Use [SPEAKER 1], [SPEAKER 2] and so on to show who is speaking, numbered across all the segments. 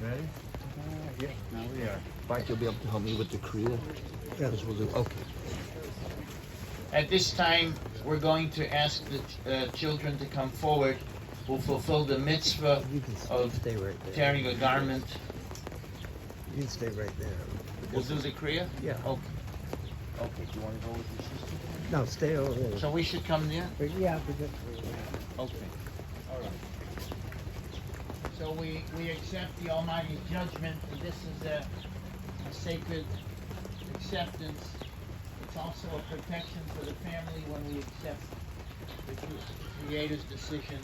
[SPEAKER 1] Ready?
[SPEAKER 2] Yeah, now we are.
[SPEAKER 3] Mike, you'll be able to help me with the Kriya? Yes, we'll do. Okay.
[SPEAKER 4] At this time, we're going to ask the children to come forward who fulfill the mitzvah of
[SPEAKER 3] Stay right there.
[SPEAKER 4] tearing a garment.
[SPEAKER 3] You can stay right there.
[SPEAKER 4] We'll do the Kriya?
[SPEAKER 3] Yeah.
[SPEAKER 4] Okay. Okay, do you want to go with your sister?
[SPEAKER 3] No, stay over there.
[SPEAKER 4] So we should come there?
[SPEAKER 3] Yeah, because
[SPEAKER 4] Okay. All right. So we accept the Almighty's judgment. This is a sacred acceptance. It's also a protection for the family when we accept the Creator's decision.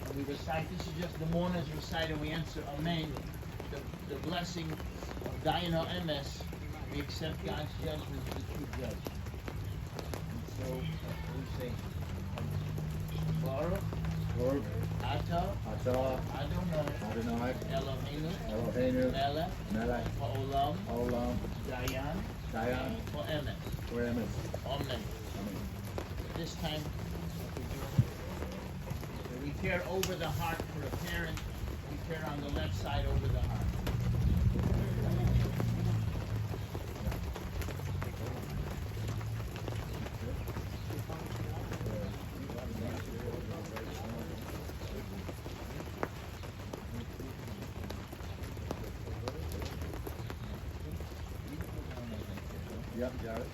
[SPEAKER 4] And we recite, this is just the mourners recite, and we answer Amen. The blessing of Dayino Emes, we accept God's judgment as the true judge. And so we say, Baruch,
[SPEAKER 1] Lord,
[SPEAKER 4] Atah,
[SPEAKER 1] Atah,
[SPEAKER 4] Adonai,
[SPEAKER 1] Adonai,
[SPEAKER 4] Eloheinu,
[SPEAKER 1] Eloheinu,
[SPEAKER 4] Melech,
[SPEAKER 1] Melech,
[SPEAKER 4] Ha'olam,
[SPEAKER 1] Olam,
[SPEAKER 4] Dayan,
[SPEAKER 1] Dayan,
[SPEAKER 4] Ha'emes.
[SPEAKER 1] Raymond.
[SPEAKER 4] Amen.
[SPEAKER 1] Amen.
[SPEAKER 4] This time, we tear over the heart for a parent. We tear on the left side over the heart.
[SPEAKER 1] Yep, got it.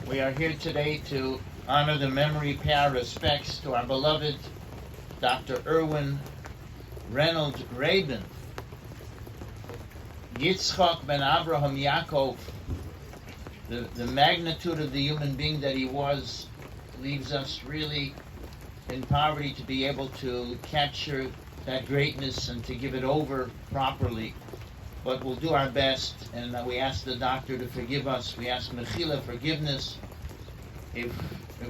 [SPEAKER 4] We are here today to honor the memory, pay our respects to our beloved Dr. Erwin Reynolds Rabin. Yitzchak ben Abraham Yaakov, the magnitude of the human being that he was, leaves us really in poverty to be able to capture that greatness and to give it over properly. But we'll do our best, and we ask the doctor to forgive us. We ask Mechila forgiveness if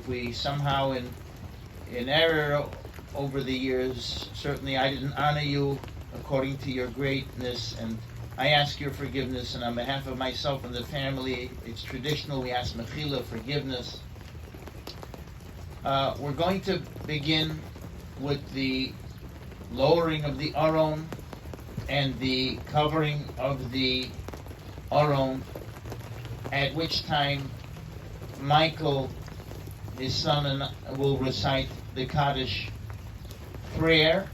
[SPEAKER 4] we somehow in error over the years. Certainly I didn't honor you according to your greatness, and I ask your forgiveness. And on behalf of myself and the family, it's traditional, we ask Mechila forgiveness. We're going to begin with the lowering of the Aron and the covering of the Aron, at which time Michael, his son, will recite the Kaddish prayer,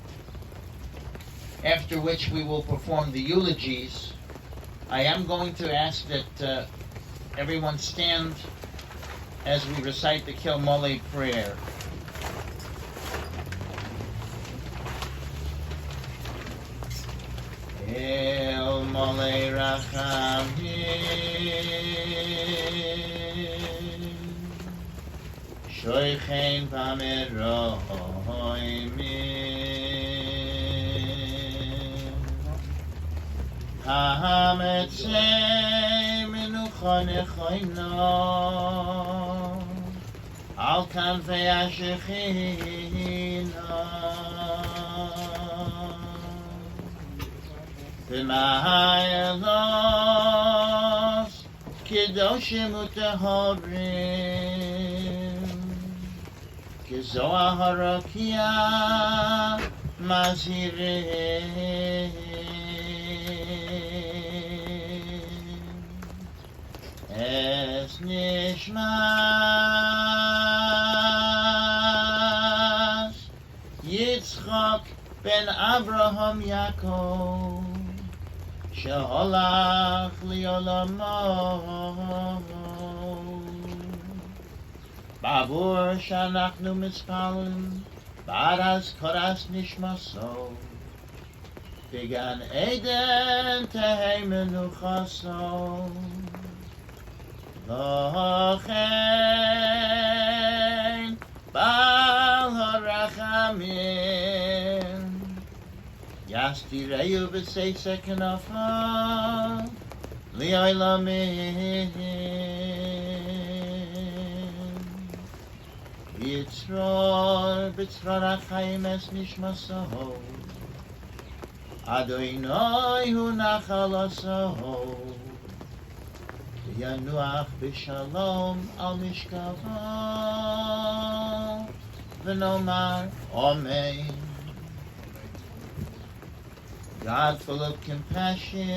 [SPEAKER 4] after which we will perform the eulogies. I am going to ask that everyone stand as we recite the Kel Mole prayer. El Mole Rachamim Shoichein Pameroimin Hametzei Menucha Nechoino Al Kanfei Ashechina B'ma'ayalos Kedoshim Utehorim Kezoah Harakia Mazirim Es Nishmas Yitzchak ben Abraham Yaakov Sheholach li'olamo Bavur shanachnu mitzpalim Baras koras nishmaso Began Eden tehei menuchaso Lochein Bal harachamim Yastireyu b'seisek kanafa li'olamim. Yitzror b'tzror ha'chaim es nishmaso, Adonai hu nachalaso, Yanuach b'shalom al mishkavo, v'nomar Amen. God full of compassion,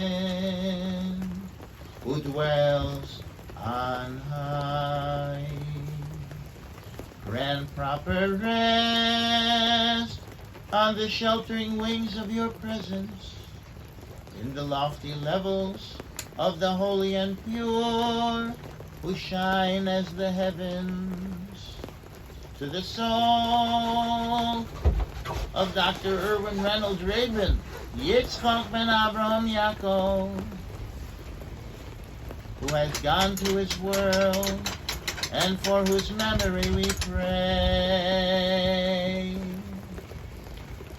[SPEAKER 4] who dwells on high, grant proper rest on the sheltering wings of your presence, in the lofty levels of the holy and pure, who shine as the heavens. To the soul of Dr. Erwin Reynolds Rabin, Yitzchak ben Abraham Yaakov, who has gone to his world, and for whose memory we pray.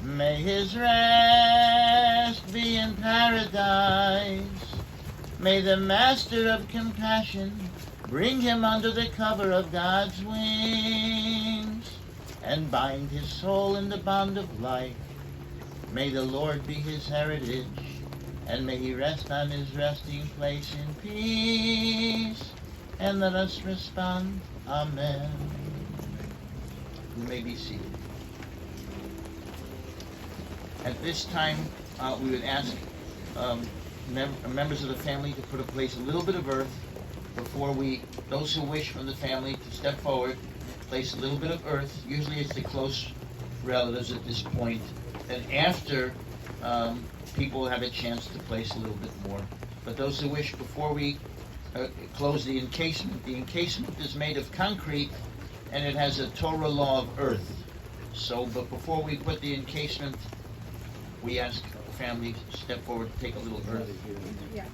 [SPEAKER 4] May his rest be in paradise. May the Master of Compassion bring him under the cover of God's wings and bind his soul in the bond of life. May the Lord be his heritage, and may he rest on his resting place in peace. And let us respond, Amen. You may be seated. At this time, we would ask members of the family to put a place a little bit of earth before those who wish from the family to step forward, place a little bit of earth. Usually it's the close relatives at this point. And after, people have a chance to place a little bit more. But those who wish, before we close the encasement is made of concrete, and it has a Torah law of earth. So, but before we put the encasement, we ask the family to step forward to take a little earth.
[SPEAKER 5] Yeah.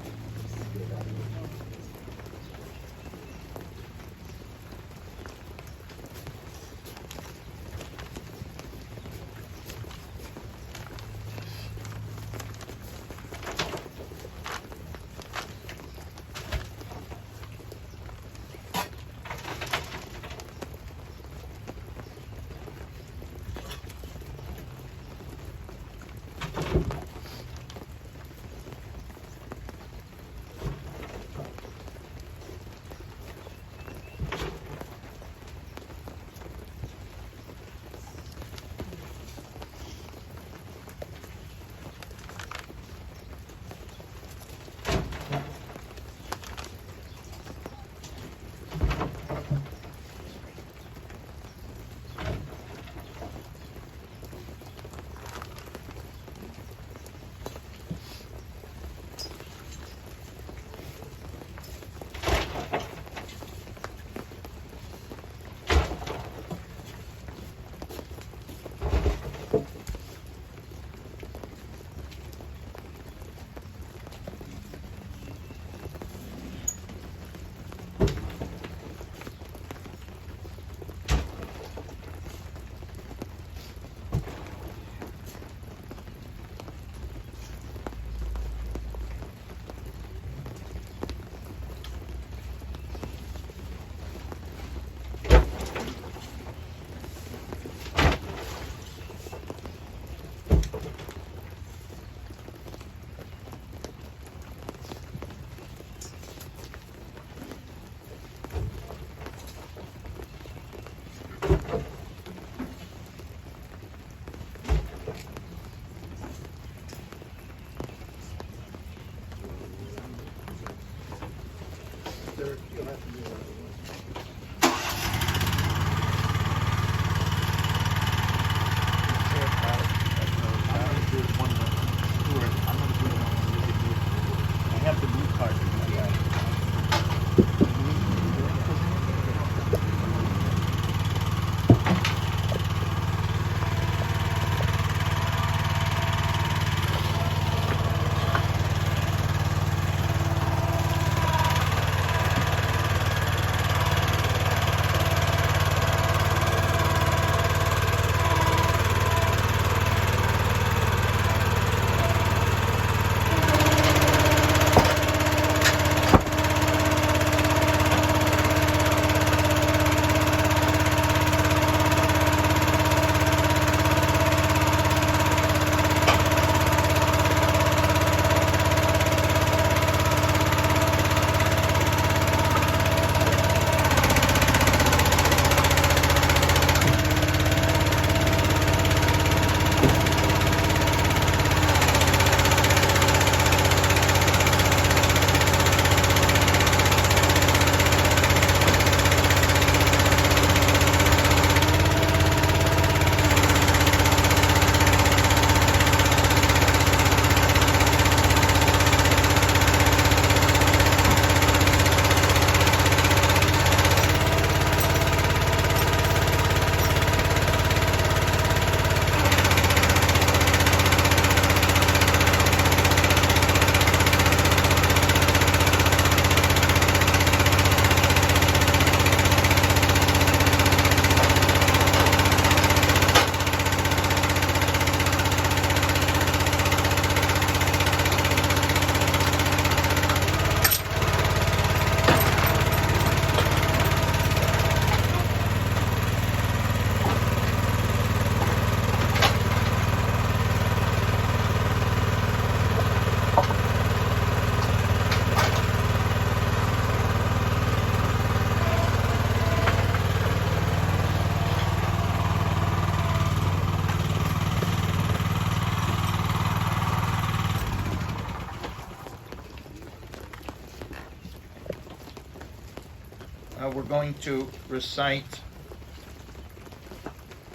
[SPEAKER 4] we're going to recite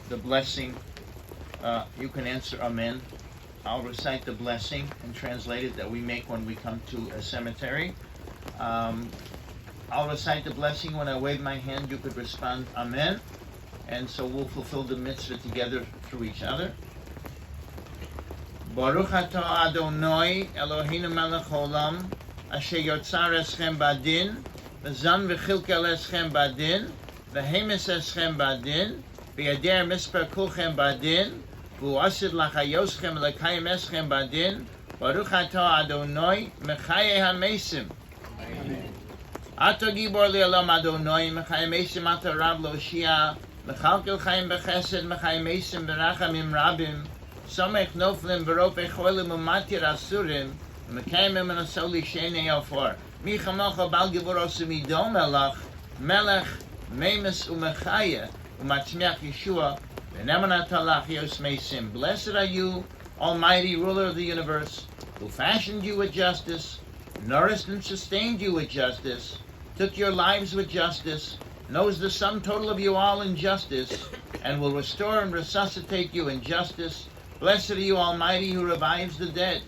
[SPEAKER 4] the blessing. You can answer Amen. I'll recite the blessing and translate it that we make when we come to a cemetery. I'll recite the blessing. When I wave my hand, you could respond Amen. And so we'll fulfill the mitzvah together through each other. Baruch atah Adonai Eloheinu melech haolam asher yotzar eschem badin v'zam v'chilkel eschem badin v'hemes eschem badin v'yader mispar kulchem badin v'uasid lachayoschem lekayim eschem badin Baruch atah Adonai mechaye hamesim. Ato gibor le'olam Adonai mechaye mesim ato Rav Loshia mechalkel chayim b'chesed mechaye mesim b'rachamim rabim Somech noflim berope cholim umatir asurim mekayim menasoli shenei ofor mi chamocha bal givoros umidom melech memes umechaya umatzmiach Yeshua v'nemanat halach yos meisim. Blessed are you, Almighty Ruler of the universe, who fashioned you with justice, nourished and sustained you with justice, took your lives with justice, knows the sum total of you all in justice, and will restore and resuscitate you in justice. Blessed are you, Almighty, who revives the dead.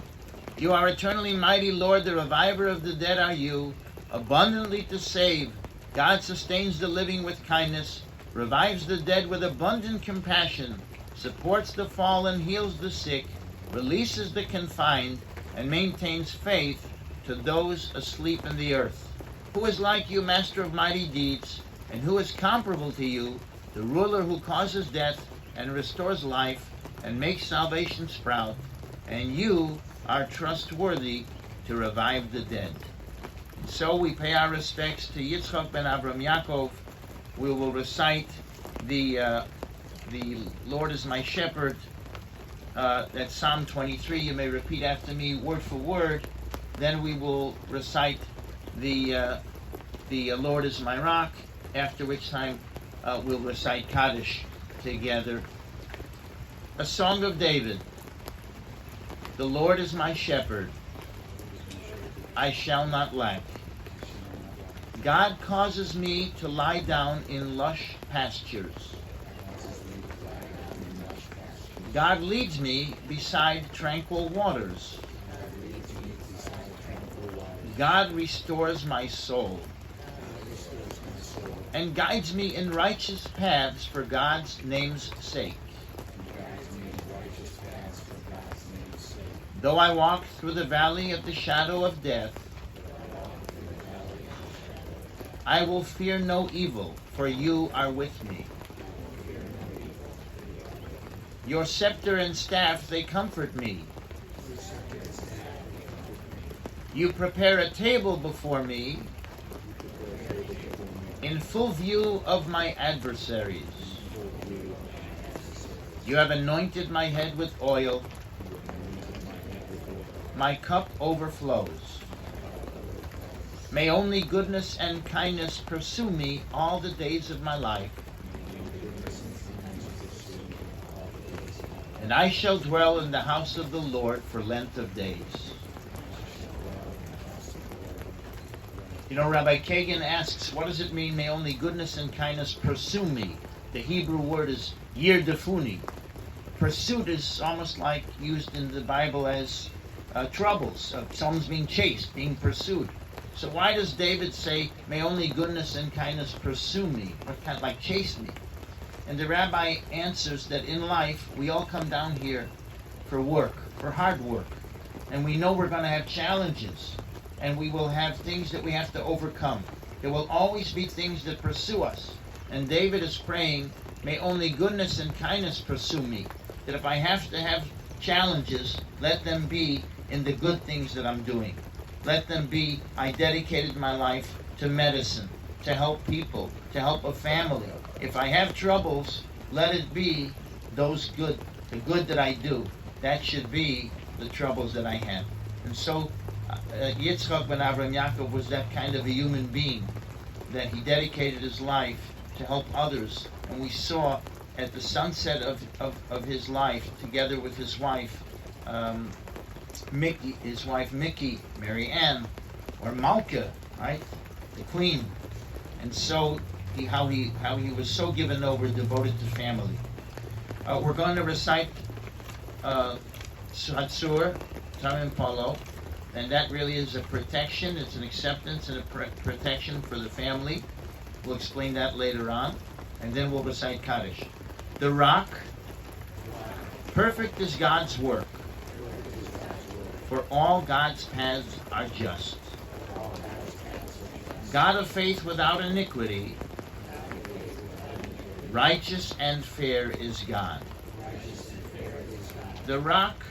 [SPEAKER 4] You are eternally mighty, Lord, the reviver of the dead are you, abundantly to save. God sustains the living with kindness, revives the dead with abundant compassion, supports the fallen, heals the sick, releases the confined, and maintains faith to those asleep in the earth. Who is like you, Master of mighty deeds, and who is comparable to you, the ruler who causes death and restores life, and make salvation sprout, and you are trustworthy to revive the dead. And so we pay our respects to Yitzchak ben Avram Yaakov. We will recite the Lord is my shepherd. That's Psalm 23. You may repeat after me word for word. Then we will recite the Lord is my rock, after which time we'll recite Kaddish together. A song of David. The Lord is my shepherd, I shall not lack. God causes me to lie down in lush pastures. God leads me beside tranquil waters. God restores my soul and guides me in righteous paths for God's name's sake. Though I walk through the valley of the shadow of death, I will fear no evil, for you are with me. Your scepter and staff, they comfort me. You prepare a table before me in full view of my adversaries. You have anointed my head with oil. My cup overflows. May only goodness and kindness pursue me all the days of my life, and I shall dwell in the house of the Lord for length of days. You know, Rabbi Kagan asks, what does it mean, may only goodness and kindness pursue me? The Hebrew word is yirdefuni. Pursuit is almost like used in the Bible as troubles. Someone's being chased, being pursued. So why does David say, may only goodness and kindness pursue me? Or kind of like chase me? And the rabbi answers that in life, we all come down here for work, for hard work. And we know we're going to have challenges. And we will have things that we have to overcome. There will always be things that pursue us. And David is praying, may only goodness and kindness pursue me. That if I have to have challenges, let them be in the good things that I'm doing. Let them be, I dedicated my life to medicine, to help people, to help a family. If I have troubles, let it be those good, the good that I do. That should be the troubles that I have. And so Yitzchak ben Avram Yaakov was that kind of a human being, that he dedicated his life to help others. And we saw at the sunset of his life, together with his wife, Mickey, Mary Ann, or Malka, right? The queen. and so how he was so given over, devoted to family. We're going to recite Hatsur, Tamim Polo, and that really is a protection. It's an acceptance and a protection for the family. We'll explain that later on, and then we'll recite Kaddish. The rock, perfect is God's work, for all God's paths are just. God of faith without iniquity, righteous and fair is God. The rock,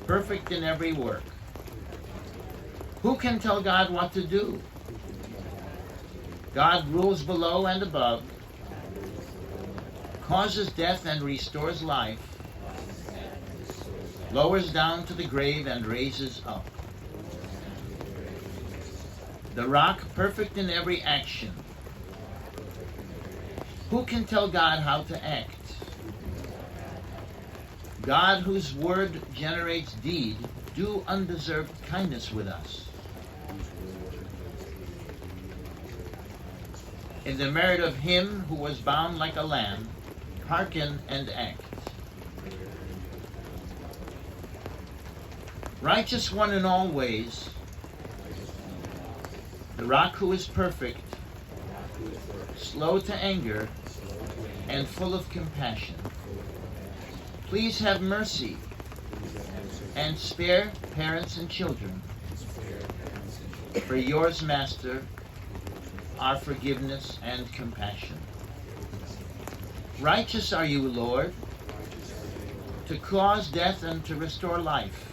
[SPEAKER 4] perfect in every work. Who can tell God what to do? God rules below and above, causes death and restores life, lowers down to the grave and raises up. The rock, perfect in every action. Who can tell God how to act? God, whose word generates deed, do undeserved kindness with us. In the merit of him who was bound like a lamb, hearken and act. Righteous one in all ways, the rock who is perfect, slow to anger, and full of compassion. Please have mercy and spare parents and children. For yours, Master, are forgiveness and compassion. Righteous are you, Lord, to cause death and to restore life.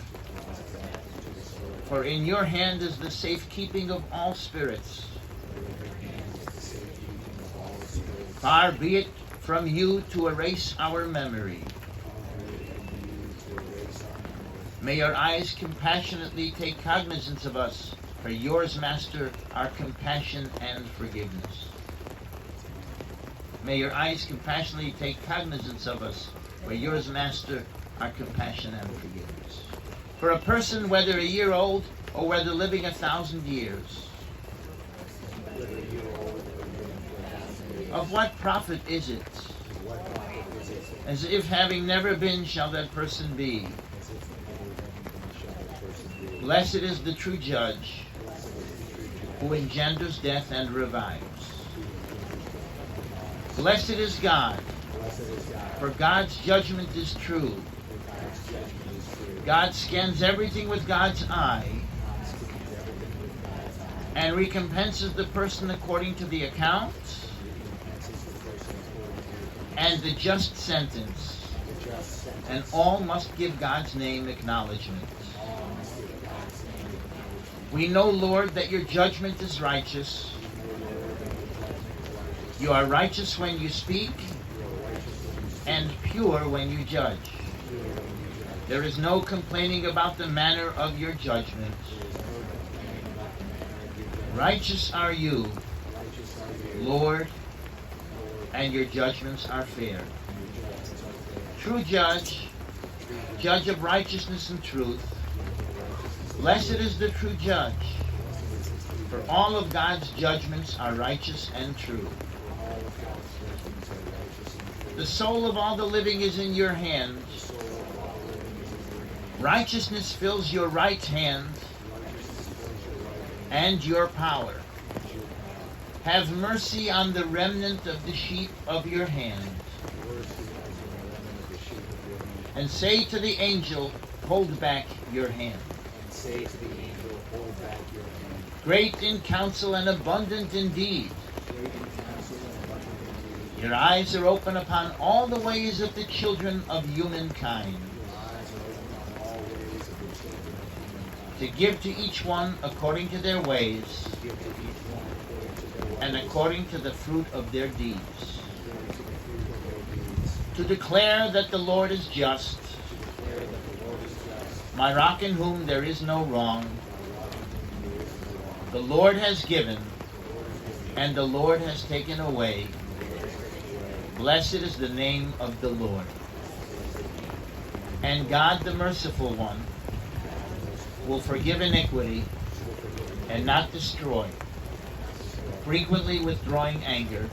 [SPEAKER 4] For in your hand is the safekeeping of all spirits. Far be it from you to erase our memory. May your eyes compassionately take cognizance of us, for yours, Master, are compassion and forgiveness. May your eyes compassionately take cognizance of us, for yours, Master, are compassion and forgiveness. For a person, whether a year old or whether living 1,000 years, of what profit is it? As if having never been shall that person be. Blessed is the true judge, who engenders death and revives. Blessed is God, for God's judgment is true. God scans everything with God's eye and recompenses the person according to the account and the just sentence, and all must give God's name acknowledgement. We know, Lord, that your judgment is righteous. You are righteous when you speak and pure when you judge. There is no complaining about the manner of your judgment. Righteous are you, Lord, and your judgments are fair. True judge, judge of righteousness and truth, blessed is the true judge, for all of God's judgments are righteous and true. The soul of all the living is in your hands. Righteousness fills your right hand and your power. Have mercy on the remnant of the sheep of your hand. And say to the angel, hold back your hand. Great in counsel and abundant in deed. Your eyes are open upon all the ways of the children of humankind, to give to each one according to their ways and according to the fruit of their deeds. To declare that the Lord is just, my rock in whom there is no wrong. The Lord has given, and the Lord has taken away. Blessed is the name of the Lord. And God, the merciful one, will forgive iniquity and not destroy. frequently withdrawing anger,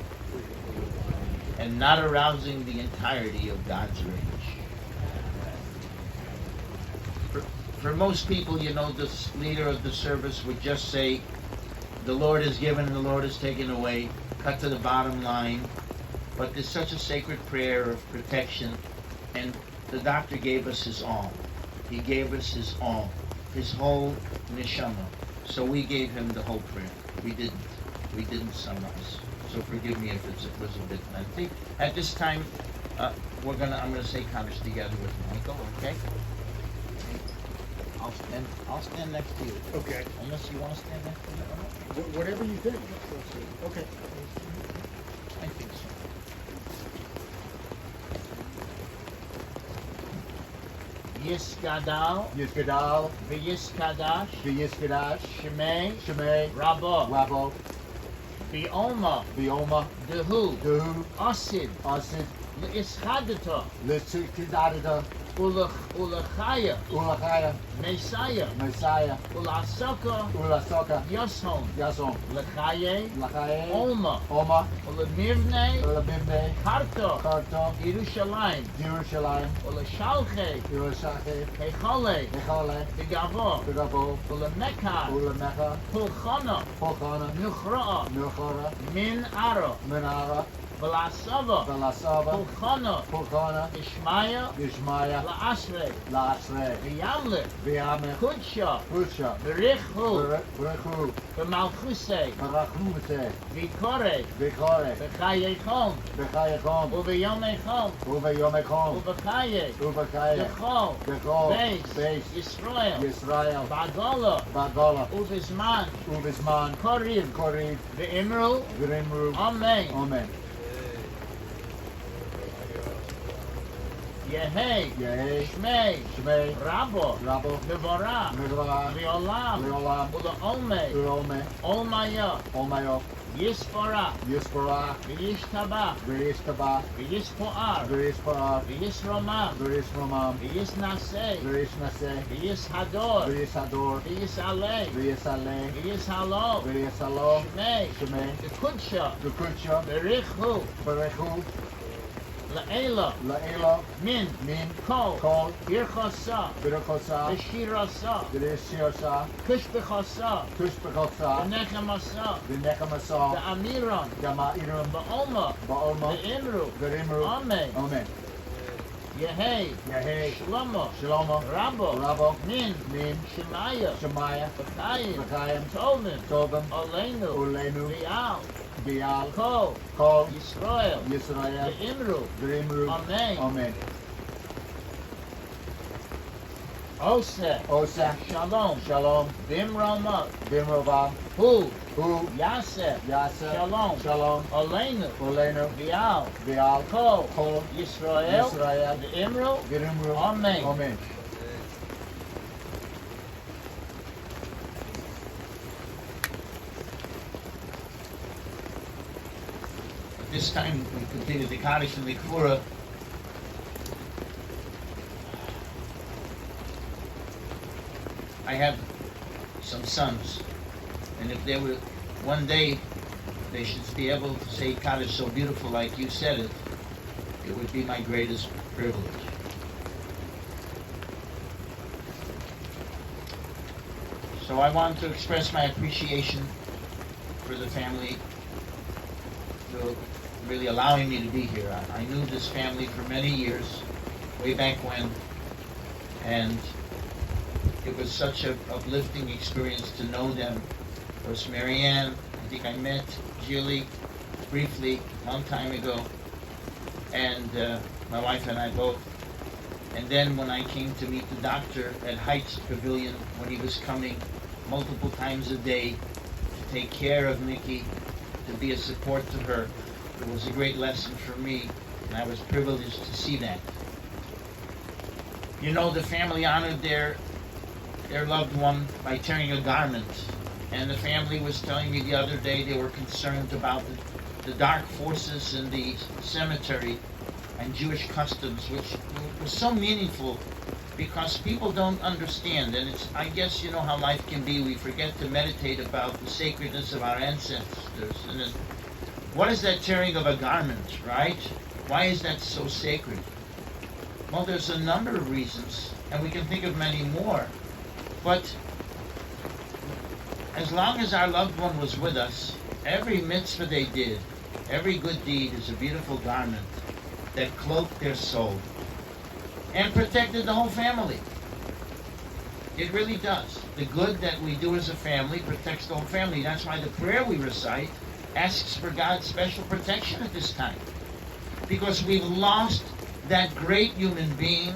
[SPEAKER 4] and not arousing the entirety of God's rage. For most people, this leader of the service would just say, the Lord has given and the Lord has taken away, cut to the bottom line. But there's such a sacred prayer of protection, and the doctor gave us his all. He gave us his all, his whole neshama. So we gave him the whole prayer. We didn't summarize. So forgive me if it was a bit lengthy. At this time, I'm gonna say Kaddish together with Michael, okay? I'll stand next to you.
[SPEAKER 2] Okay.
[SPEAKER 4] Unless you want to stand next to me.
[SPEAKER 2] Whatever you think. Okay.
[SPEAKER 4] I think so. Yiskadal,
[SPEAKER 2] Yisgadal,
[SPEAKER 4] v'yiskadash,
[SPEAKER 2] V'yiskadash,
[SPEAKER 4] shemei,
[SPEAKER 2] Shemay,
[SPEAKER 4] rabo,
[SPEAKER 2] Rabo,
[SPEAKER 4] bi'oma,
[SPEAKER 2] Bioma,
[SPEAKER 4] dehu,
[SPEAKER 2] Duhu,
[SPEAKER 4] asid,
[SPEAKER 2] Asid,
[SPEAKER 4] le'ischadata,
[SPEAKER 2] Litzikidadida,
[SPEAKER 4] ulachaya,
[SPEAKER 2] Ulachaya,
[SPEAKER 4] mesaya,
[SPEAKER 2] Messiah,
[SPEAKER 4] ulasaka,
[SPEAKER 2] Ulasoka,
[SPEAKER 4] yashon,
[SPEAKER 2] Yason,
[SPEAKER 4] lechaye,
[SPEAKER 2] Lachaye,
[SPEAKER 4] oma,
[SPEAKER 2] Oma,
[SPEAKER 4] ulemivne,
[SPEAKER 2] Ulabimne,
[SPEAKER 4] karto,
[SPEAKER 2] Karto,
[SPEAKER 4] Yerushalayim,
[SPEAKER 2] Jerusalem,
[SPEAKER 4] ulashalche,
[SPEAKER 2] Yerushache,
[SPEAKER 4] hechole,
[SPEAKER 2] Echole,
[SPEAKER 4] begavo,
[SPEAKER 2] Begabo,
[SPEAKER 4] ulemekar,
[SPEAKER 2] Ulamecha,
[SPEAKER 4] pulchana,
[SPEAKER 2] Polchana,
[SPEAKER 4] nuchra'a,
[SPEAKER 2] Nuchara,
[SPEAKER 4] min aro,
[SPEAKER 2] Menara,
[SPEAKER 4] v'lasava,
[SPEAKER 2] Velasava,
[SPEAKER 4] pulchana,
[SPEAKER 2] Polchana,
[SPEAKER 4] ishmaya,
[SPEAKER 2] Ishmaya,
[SPEAKER 4] la'asre,
[SPEAKER 2] Lasre,
[SPEAKER 4] v'yamle,
[SPEAKER 2] Viame,
[SPEAKER 4] kudsha,
[SPEAKER 2] Pusha,
[SPEAKER 4] v'richu,
[SPEAKER 2] Brechu,
[SPEAKER 4] v'malchuse,
[SPEAKER 2] Barachumete,
[SPEAKER 4] v'kore,
[SPEAKER 2] Vikore,
[SPEAKER 4] v'chayechom,
[SPEAKER 2] Bechayachom,
[SPEAKER 4] uv'yomechom,
[SPEAKER 2] Uve Yomechom,
[SPEAKER 4] uv'chaye,
[SPEAKER 2] Uvekaya,
[SPEAKER 4] v'chol,
[SPEAKER 2] Bechol,
[SPEAKER 4] beis,
[SPEAKER 2] Beis,
[SPEAKER 4] Yisrael,
[SPEAKER 2] Yisrael,
[SPEAKER 4] ba'gola,
[SPEAKER 2] Bagola,
[SPEAKER 4] uv'zman,
[SPEAKER 2] Uvizman,
[SPEAKER 4] koriv,
[SPEAKER 2] Koriv,
[SPEAKER 4] v'imru,
[SPEAKER 2] Grimru,
[SPEAKER 4] amen,
[SPEAKER 2] Amen.
[SPEAKER 4] Yehei,
[SPEAKER 2] Yehei,
[SPEAKER 4] Shmei,
[SPEAKER 2] Shmei,
[SPEAKER 4] Rabo,
[SPEAKER 2] Rabo,
[SPEAKER 4] Mevorah,
[SPEAKER 2] Megala,
[SPEAKER 4] V'olam,
[SPEAKER 2] Leolam,
[SPEAKER 4] Ula'omei,
[SPEAKER 2] Urome,
[SPEAKER 4] Olmaya,
[SPEAKER 2] Omayo,
[SPEAKER 4] Yispora,
[SPEAKER 2] Yispora,
[SPEAKER 4] V'yishtaba,
[SPEAKER 2] Viriskaba,
[SPEAKER 4] V'yispoar,
[SPEAKER 2] Virispara,
[SPEAKER 4] V'yisromam,
[SPEAKER 2] Virisramam,
[SPEAKER 4] V'yisnaseh,
[SPEAKER 2] Virisnase,
[SPEAKER 4] V'yishador,
[SPEAKER 2] Virisador,
[SPEAKER 4] V'yisaleh,
[SPEAKER 2] Virisale,
[SPEAKER 4] V'yishalo,
[SPEAKER 2] Virisalo,
[SPEAKER 4] Shmei,
[SPEAKER 2] Shemay,
[SPEAKER 4] V'kudsha,
[SPEAKER 2] Dukucha,
[SPEAKER 4] V'richu,
[SPEAKER 2] Berechu,
[SPEAKER 4] La'ela,
[SPEAKER 2] Laela,
[SPEAKER 4] Min,
[SPEAKER 2] Min,
[SPEAKER 4] Kol,
[SPEAKER 2] Kol,
[SPEAKER 4] Birchosa,
[SPEAKER 2] Birakosa,
[SPEAKER 4] V'shirasa,
[SPEAKER 2] Virishiosa,
[SPEAKER 4] Kushbechosa,
[SPEAKER 2] Tushbekosa,
[SPEAKER 4] V'nechamasa,
[SPEAKER 2] Vinekamasa,
[SPEAKER 4] V'amiron,
[SPEAKER 2] Gamairum,
[SPEAKER 4] Ba'oma,
[SPEAKER 2] Baoma,
[SPEAKER 4] V'imru,
[SPEAKER 2] Virimru,
[SPEAKER 4] Amen,
[SPEAKER 2] Amen.
[SPEAKER 4] Yehei,
[SPEAKER 2] Yehei,
[SPEAKER 4] Shlomo,
[SPEAKER 2] Shlomo,
[SPEAKER 4] Rabo,
[SPEAKER 2] Rabo,
[SPEAKER 4] Min,
[SPEAKER 2] Min,
[SPEAKER 4] Shemaya,
[SPEAKER 2] Shemaya,
[SPEAKER 4] B'chayim,
[SPEAKER 2] Bechayim,
[SPEAKER 4] Tovim,
[SPEAKER 2] Tobim,
[SPEAKER 4] Oleinu,
[SPEAKER 2] Ulenu,
[SPEAKER 4] V'yal,
[SPEAKER 2] Bial,
[SPEAKER 4] Kol,
[SPEAKER 2] Kol,
[SPEAKER 4] Yisrael,
[SPEAKER 2] Yisrael,
[SPEAKER 4] V'imru,
[SPEAKER 2] Virimru,
[SPEAKER 4] Amen,
[SPEAKER 2] Amen.
[SPEAKER 4] Oseh,
[SPEAKER 2] Osa,
[SPEAKER 4] Shalom,
[SPEAKER 2] Shalom,
[SPEAKER 4] Bimrama,
[SPEAKER 2] Bimrova,
[SPEAKER 4] Hu,
[SPEAKER 2] Hu,
[SPEAKER 4] Yaseh,
[SPEAKER 2] Yasa,
[SPEAKER 4] Shalom,
[SPEAKER 2] Shalom,
[SPEAKER 4] Oleinu,
[SPEAKER 2] Olenu,
[SPEAKER 4] V'yal,
[SPEAKER 2] Bial,
[SPEAKER 4] Kol,
[SPEAKER 2] Kol,
[SPEAKER 4] Yisrael,
[SPEAKER 2] Yisrael,
[SPEAKER 4] V'imru,
[SPEAKER 2] Virimru,
[SPEAKER 4] Amen.
[SPEAKER 2] Amen.
[SPEAKER 4] This time we completed the Kaddish and the Kfura. I have some sons, and if they were one day they should be able to say Kaddish so beautiful like you said it, it would be my greatest privilege. So I want to express my appreciation for the family for really allowing me to be here. I knew this family for many years, way back when, and it was such an uplifting experience to know them. Of course, Marianne, I think I met Julie briefly a long time ago, and my wife and I both. And then when I came to meet the doctor at Heights Pavilion, when he was coming multiple times a day to take care of Nikki, to be a support to her, it was a great lesson for me, and I was privileged to see that. You know, the family honored their loved one by tearing a garment, and the family was telling me the other day they were concerned about the dark forces in the cemetery and Jewish customs, which was so meaningful because people don't understand, and it's, I guess you know how life can be. We forget to meditate about the sacredness of our ancestors. And then, what is that tearing of a garment, right? Why is that so sacred? Well, there's a number of reasons, and we can think of many more. But as long as our loved one was with us, every mitzvah they did, every good deed is a beautiful garment that cloaked their soul and protected the whole family. It really does. The good that we do as a family protects the whole family. That's why the prayer we recite asks for God's special protection at this time. Because we've lost that great human being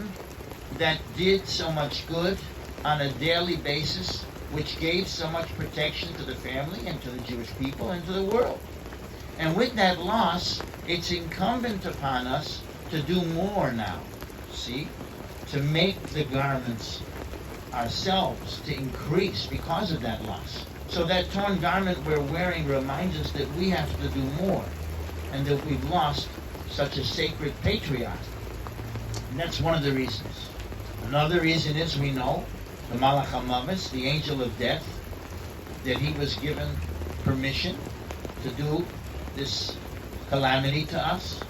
[SPEAKER 4] that did so much good on a daily basis, which gave so much protection to the family and to the Jewish people and to the world. And with that loss, it's incumbent upon us to do more now. See? To make the garments ourselves to increase because of that loss. So that torn garment we're wearing reminds us that we have to do more and that we've lost such a sacred patriarch. And that's one of the reasons. Another reason is, we know, the Malach HaMavis, the angel of death, that he was given permission to do this calamity to us,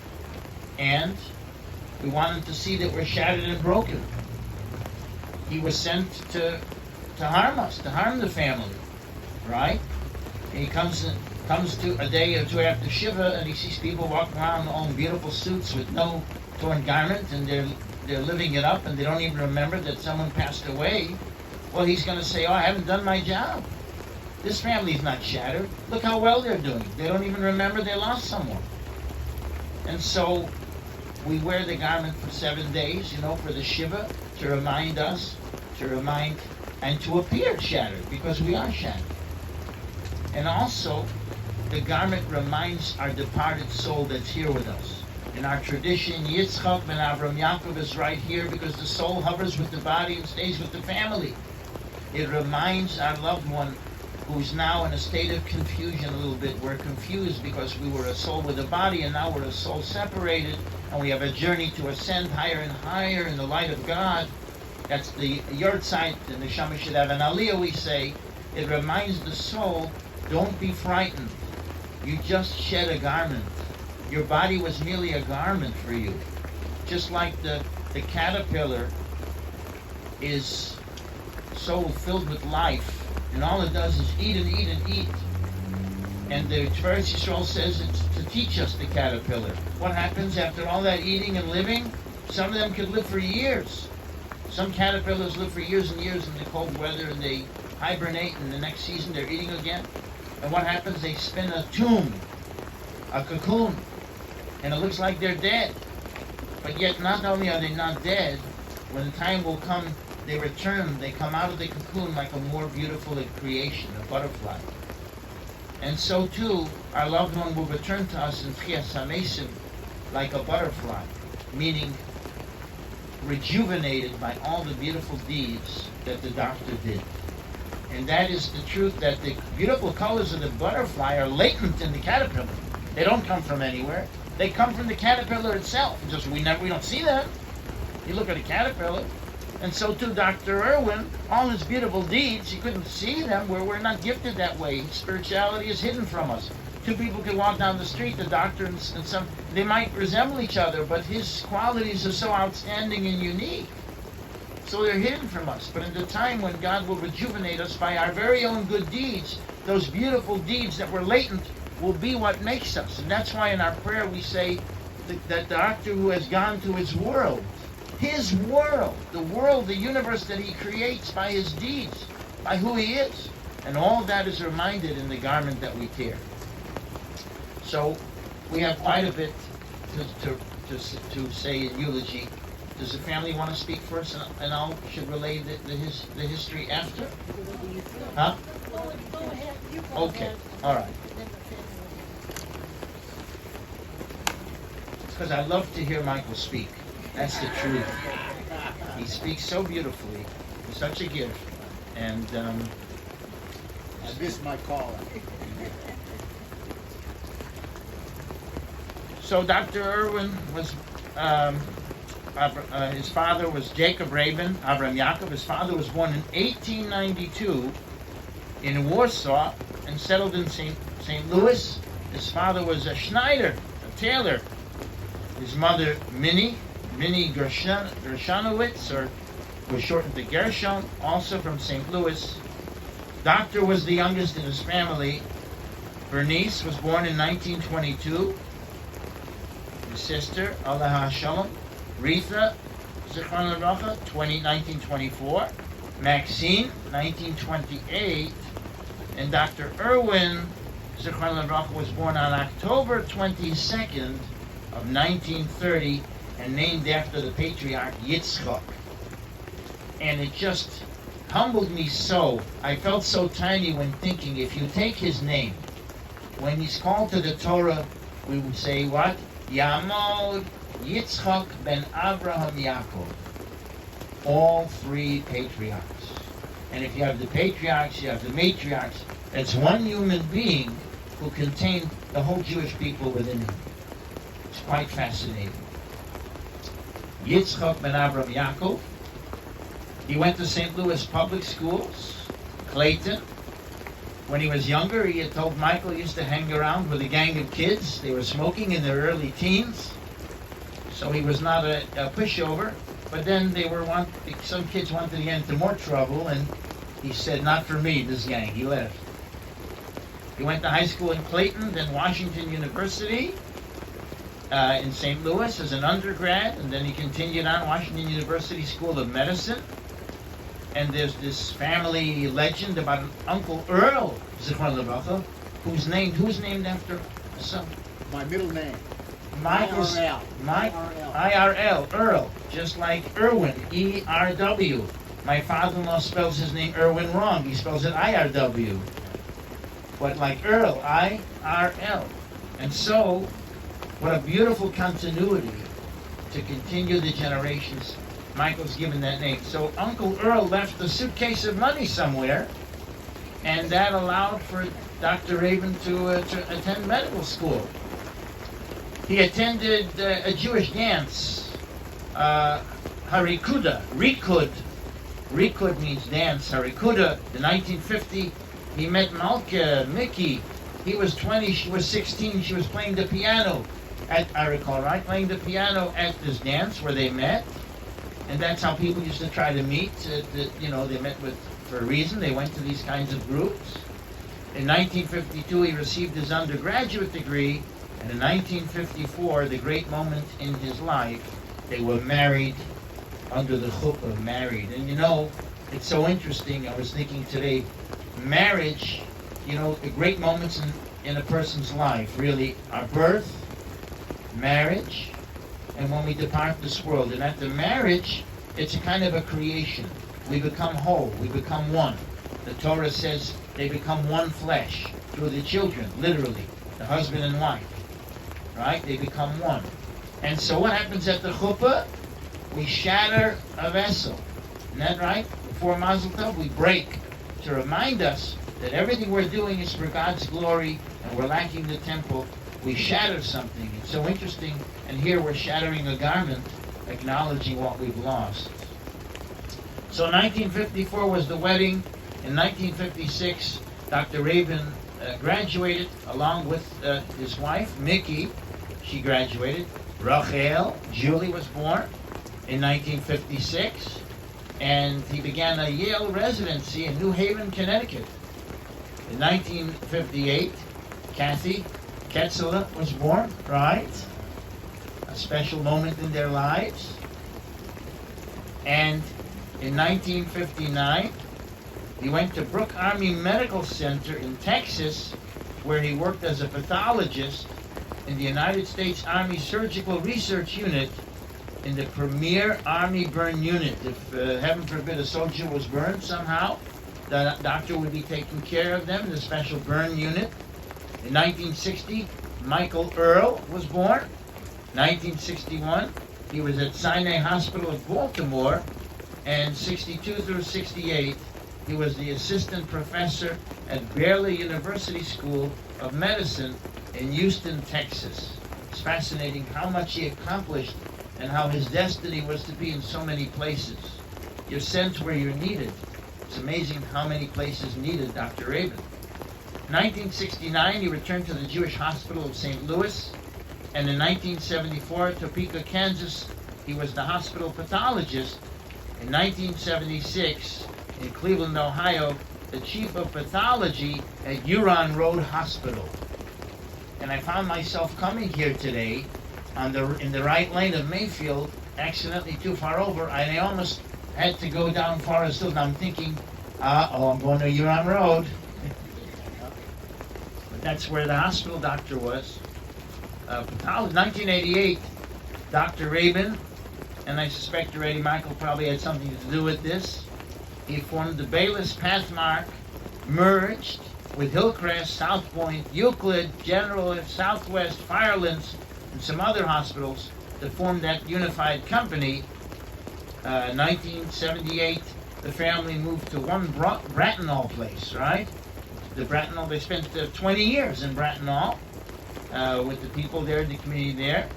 [SPEAKER 4] and we wanted to see that we're shattered and broken. He was sent to harm us, to harm the family, right? And he comes to a day or two after Shiva, and he sees people walking around all in beautiful suits with no torn garment, and they're living it up, and they don't even remember that someone passed away. Well, he's going to say, "Oh, I haven't done my job. This family's not shattered. Look how well they're doing. They don't even remember they lost someone." And so we wear the garment for 7 days, for the Shiva, to remind us, and to appear shattered, because we are shattered. And also, the garment reminds our departed soul that's here with us. In our tradition, Yitzchak ben Avram Yaakov is right here because the soul hovers with the body and stays with the family. It reminds our loved one who's now in a state of confusion a little bit. We're confused because we were a soul with a body, and now we're a soul separated, and we have a journey to ascend higher and higher in the light of God. That's the Yortzeit, and the Neshama should have an Aliyah, we say. It reminds the soul, don't be frightened. You just shed a garment. Your body was merely a garment for you. Just like the caterpillar is so filled with life, and all it does is eat and eat and eat. And the Tiferes Yisrael says it's to teach us, the caterpillar. What happens after all that eating and living? Some of them could live for years. Some caterpillars live for years and years in the cold weather, and they hibernate, and the next season they're eating again. And what happens? They spin a tomb, a cocoon, and it looks like they're dead. But yet not only are they not dead, when the time will come, they return, they come out of the cocoon like a more beautiful creation, a butterfly. And so too, our loved one will return to us in Tchias HaMesim like a butterfly, meaning rejuvenated by all the beautiful deeds that the doctor did. And that is the truth, that the beautiful colors of the butterfly are latent in the caterpillar. They don't come from anywhere. They come from the caterpillar itself. Just we don't see them. You look at a caterpillar. And so too, Dr. Erwin, all his beautiful deeds, you couldn't see them. We're not gifted that way. Spirituality is hidden from us. Two people could walk down the street, the doctor and some, they might resemble each other, but his qualities are so outstanding and unique. So they're hidden from us. But in the time when God will rejuvenate us by our very own good deeds, those beautiful deeds that were latent will be what makes us. And that's why in our prayer we say that the doctor who has gone to his world, the universe that he creates by his deeds, by who he is. And all of that is reminded in the garment that we tear. So we have quite a bit to say in eulogy. Does the family want to speak first, and I should relay the history after? Huh? Okay, all right. Because I love to hear Michael speak. That's the truth. He speaks so beautifully. He's such a gift. And
[SPEAKER 2] I missed my call.
[SPEAKER 4] so Dr. Erwin was his father was Jacob Rabin, Avram Yaakov. His father was born in 1892 in Warsaw and settled in St. Louis. His father was a Schneider, a tailor. His mother, Minnie Gershonowitz, or was shortened to Gershon, also from St. Louis. Doctor was the youngest in his family. Bernice was born in 1922. His sister, Allah Shalom. Retha, Zichron Levracha, 1924. Maxine, 1928. And Dr. Erwin, Zichron Levracha, was born on October 22nd of 1930 and named after the patriarch Yitzchak. And it just humbled me so. I felt so tiny when thinking, if you take his name, when he's called to the Torah, we would say what? Yamod Yitzchak ben Abraham Yaakov. All three patriarchs. And if you have the patriarchs, you have the matriarchs. It's one human being who contained the whole Jewish people within him. It's quite fascinating. Yitzchak ben Abraham Yaakov. He went to St. Louis public schools, Clayton. When he was younger, he had told Michael he used to hang around with a gang of kids. They were smoking in their early teens. So he was not a pushover. But then some kids wanted to get into more trouble, and he said, not for me, this gang. He left. He went to high school in Clayton, then Washington University in St. Louis as an undergrad, and then he continued on Washington University School of Medicine. And there's this family legend about an Uncle Earl, Zichron Levracha, who's named after a son.
[SPEAKER 2] My middle name.
[SPEAKER 4] Michael's
[SPEAKER 2] IRL.
[SPEAKER 4] IRL, Earl, just like Erwin, E-R-W. My father-in-law spells his name Erwin wrong. He spells it I-R-W. But like Earl, I-R-L. And so, what a beautiful continuity to continue the generations. Michael's given that name. So Uncle Earl left a suitcase of money somewhere, and that allowed for Dr. Rabin to attend medical school. He attended a Jewish dance, Harikuda, Rikud. Rikud means dance. Harikuda, in 1950, he met Malka, Mickey. He was 20, she was 16, she was playing the piano I recall, right? Playing the piano at this dance where they met. And that's how people used to try to meet. They met for a reason. They went to these kinds of groups. In 1952, he received his undergraduate degree. And in 1954, the great moment in his life, they were married under the chuppah, married. And it's so interesting. I was thinking today, marriage, the great moments in a person's life, really, are birth, marriage, and when we depart this world. And at the marriage, it's a kind of a creation. We become whole. We become one. The Torah says they become one flesh through the children, literally, the husband and wife. Right? They become one. And so what happens at the chuppah? We shatter a vessel. Isn't that right? Before Mazel Tov, we break to remind us that everything we're doing is for God's glory, and we're lacking the temple. We shatter something. It's so interesting. And here we're shattering a garment, acknowledging what we've lost. So 1954 was the wedding. In 1956, Dr. Rabin graduated along with his wife, Mickey. She graduated. Rachel, Julie, was born in 1956. And he began a Yale residency in New Haven, Connecticut. In 1958, Kathy Ketzela was born, right? A special moment in their lives. And in 1959, he went to Brooke Army Medical Center in Texas, where he worked as a pathologist in the United States Army Surgical Research Unit in the Premier Army Burn Unit. If, heaven forbid, a soldier was burned somehow, the doctor would be taking care of them in the special burn unit. In 1960, Michael Earl was born. 1961, he was at Sinai Hospital of Baltimore. And 62 through 68, he was the assistant professor at Baylor University School of Medicine in Houston, Texas. It's fascinating how much he accomplished and how his destiny was to be in so many places. You're sent where you're needed. It's amazing how many places needed Dr. Rabin. In 1969, he returned to the Jewish Hospital of St. Louis, and in 1974, Topeka, Kansas, he was the hospital pathologist. In 1976, in Cleveland, Ohio, the chief of pathology at Huron Road Hospital. And I found myself coming here today in the right lane of Mayfield, accidentally too far over, and I almost had to go down Forest Hill. And I'm thinking, I'm going to Huron Road. But that's where the hospital doctor was. Pathology. 1988, Dr. Rabin, and I suspect already Michael probably had something to do with this. He formed the Bayless Pathmark, merged with Hillcrest, South Point, Euclid, General, Southwest, Firelands, and some other hospitals to form that unified company. 1978, the family moved to one Bracknell place, right? The Bracknell, they spent 20 years in Bracknell with the people there, the community there.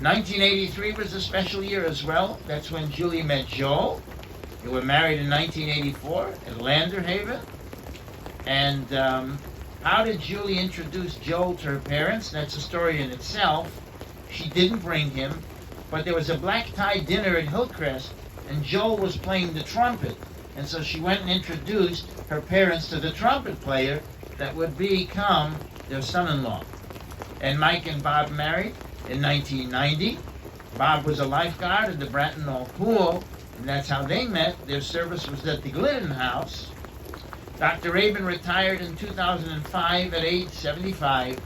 [SPEAKER 4] 1983 was a special year as well. That's when Julie met Joel. They were married in 1984 at Landerhaven. And how did Julie introduce Joel to her parents? That's a story in itself. She didn't bring him, but there was a black tie dinner at Hillcrest, and Joel was playing the trumpet. And so she went and introduced her parents to the trumpet player that would become their son-in-law. And Mike and Bob married in 1990. Bob was a lifeguard at the Bracknell pool, and that's how they met. Their service was at the Glidden House. Dr. Rabin retired in 2005 at age 75.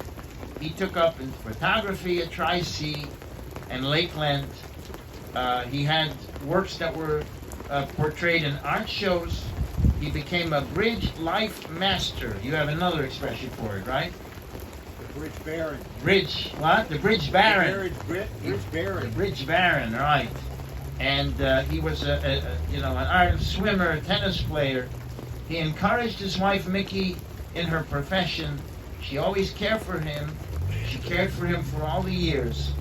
[SPEAKER 4] He took up in photography at Tri-C and Lakeland. He had works that were portrayed in art shows. He became a bridge life master. You have another expression for it, right?
[SPEAKER 2] The Bridge Baron.
[SPEAKER 4] Bridge, what? The Bridge Baron.
[SPEAKER 2] Bridge Baron.
[SPEAKER 4] The Bridge Baron, right. And he was an ardent swimmer, a tennis player. He encouraged his wife, Mickey, in her profession. She always cared for him. She cared for him for all the years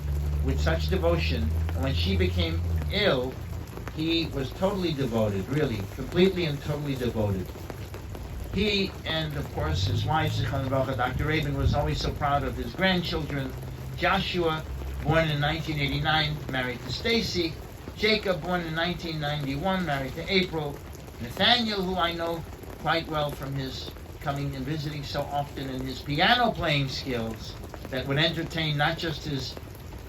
[SPEAKER 4] with such devotion. And when she became ill, he was totally devoted, really, completely and totally devoted. He and, of course, his wife, Dr. Rabin, was always so proud of his grandchildren. Joshua, born in 1989, married to Stacy. Jacob, born in 1991, married to April. Nathaniel, who I know quite well from his coming and visiting so often, and his piano playing skills that would entertain not just his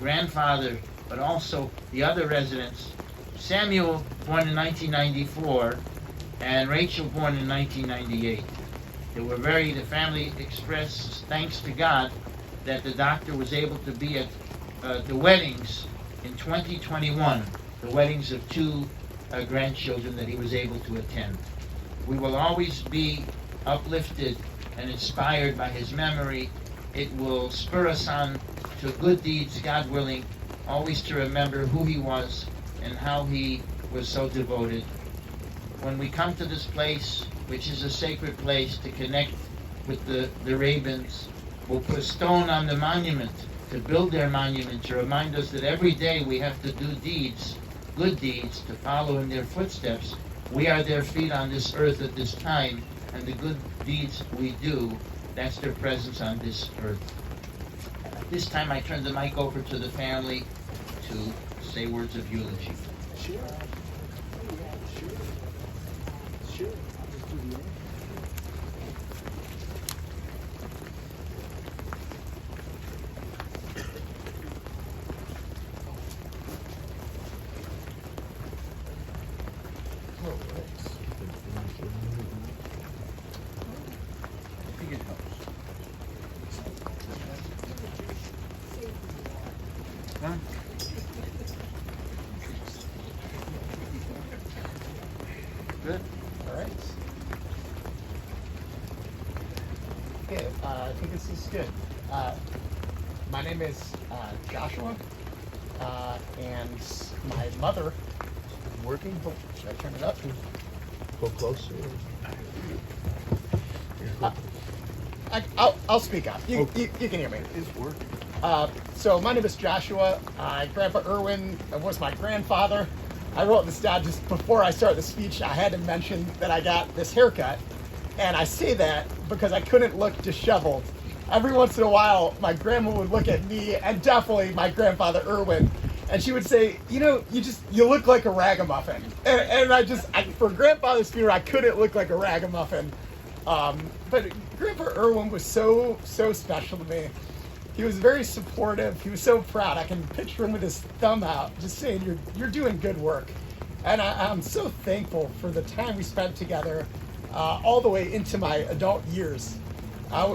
[SPEAKER 4] grandfather, but also the other residents. Samuel, born in 1994, and Rachel, born in 1998. The family expressed thanks to God that the doctor was able to be at the weddings in 2021, the weddings of two grandchildren that he was able to attend. We will always be uplifted and inspired by his memory. It will spur us on to good deeds, God willing, always to remember who he was and how he was so devoted. When we come to this place, which is a sacred place, to connect with the Rabins, we'll put a stone on the monument to build their monument, to remind us that every day we have to do deeds, good deeds, to follow in their footsteps. We are their feet on this earth at this time, and the good deeds we do, that's their presence on this earth. At this time, I turn the mic over to the family to say words of eulogy.
[SPEAKER 2] Sure. Sure.
[SPEAKER 1] I think it helps. Huh? Good.
[SPEAKER 5] All right. Okay, I think this is good. My name is Joshua, and my mother, working. Oh, should I turn it up?
[SPEAKER 3] Go closer.
[SPEAKER 5] I'll speak up. You can hear me.
[SPEAKER 1] It's working.
[SPEAKER 5] So my name is Joshua. Grandpa Erwin was my grandfather. I wrote this down just before I started the speech. I had to mention that I got this haircut. And I say that because I couldn't look disheveled. Every once in a while, my grandma would look at me, and definitely my grandfather Erwin, and she would say, you look like a ragamuffin. And for grandfather's funeral, I couldn't look like a ragamuffin. But Grandpa Erwin was so special to me. He was very supportive. He was so proud. I can picture him with his thumb out, just saying, you're doing good work. And I'm so thankful for the time we spent together all the way into my adult years.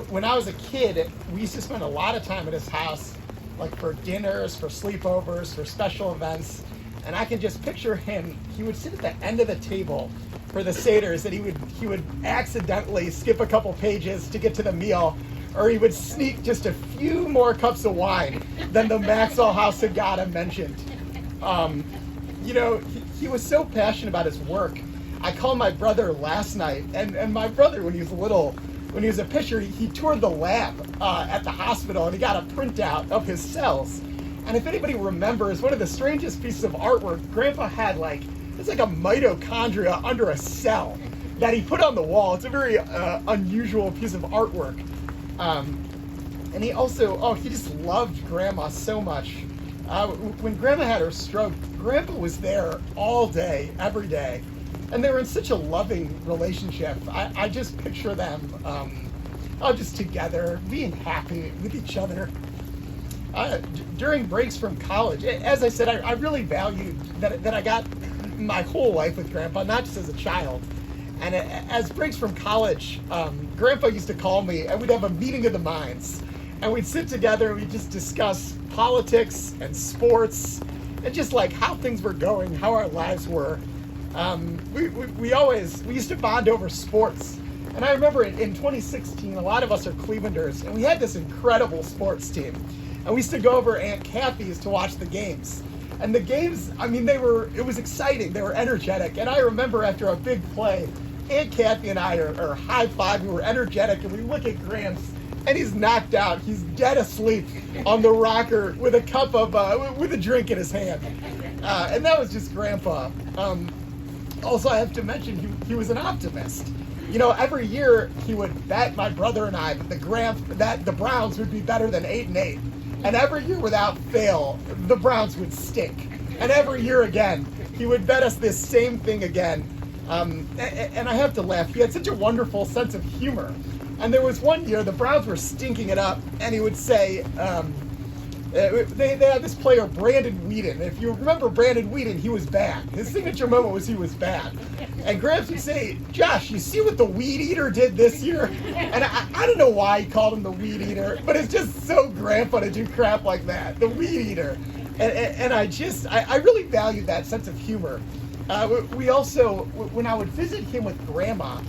[SPEAKER 5] When I was a kid, we used to spend a lot of time at his house, like for dinners, for sleepovers, for special events. And I can just picture him. He would sit at the end of the table for the seders, and he would accidentally skip a couple pages to get to the meal, or he would sneak just a few more cups of wine than the Maxwell House of God I mentioned. He was so passionate about his work. I called my brother last night, and my brother, when he was a pitcher, he toured the lab at the hospital, and he got a printout of his cells. And if anybody remembers, one of the strangest pieces of artwork Grandpa had, it's like a mitochondria under a cell that he put on the wall. It's a very unusual piece of artwork. And he also, he just loved Grandma so much. When Grandma had her stroke, Grandpa was there all day, every day. And they were in such a loving relationship. I just picture them just together, being happy with each other. During breaks from college, as I said, I really valued that I got my whole life with Grandpa, not just as a child. And as breaks from college, Grandpa used to call me, and we'd have a meeting of the minds. And we'd sit together and we'd just discuss politics and sports and just like how things were going, how our lives were. We used to bond over sports. And I remember in 2016, a lot of us are Clevelanders, and we had this incredible sports team. And we used to go over Aunt Kathy's to watch the games. And the games, it was exciting. They were energetic. And I remember after a big play, Aunt Kathy and I are high-fiving. We were energetic, and we look at Gramps, and he's knocked out. He's dead asleep on the rocker with a cup of, with a drink in his hand. And that was just Grandpa. Also, I have to mention, he was an optimist. Every year he would bet my brother and I that the Browns would be better than 8-8. And every year without fail, the Browns would stink. And every year again, he would bet us this same thing again. And I have to laugh. He had such a wonderful sense of humor. And there was one year the Browns were stinking it up, and he would say, they had this player, Brandon Whedon. If you remember Brandon Whedon, he was bad. His signature moment was he was bad. And Gramps would say, Josh, you see what the Weed Eater did this year? And I don't know why he called him the Weed Eater, but it's just so Grandpa to do crap like that, the Weed Eater. And I really valued that sense of humor. We also, when I would visit him with Grandma,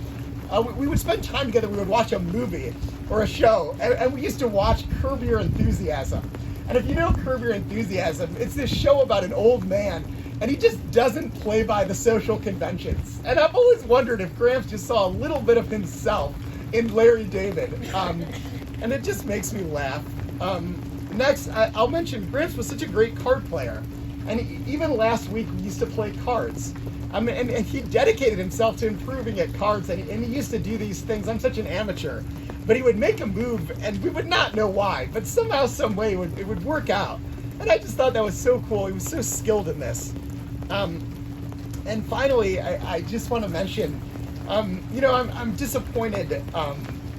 [SPEAKER 5] we would spend time together. We would watch a movie or a show, and we used to watch Curb Your Enthusiasm. And if you know Curb Your Enthusiasm, it's this show about an old man, and he just doesn't play by the social conventions. And I've always wondered if Gramps just saw a little bit of himself in Larry David. And it just makes me laugh. Next, I'll mention Gramps was such a great card player. And even last week, we used to play cards. And he dedicated himself to improving at cards, and he used to do these things. I'm such an amateur. But he would make a move, and we would not know why, but somehow, some way, it would work out. And I just thought that was so cool. He was so skilled in this. And finally, I just want to mention, I'm disappointed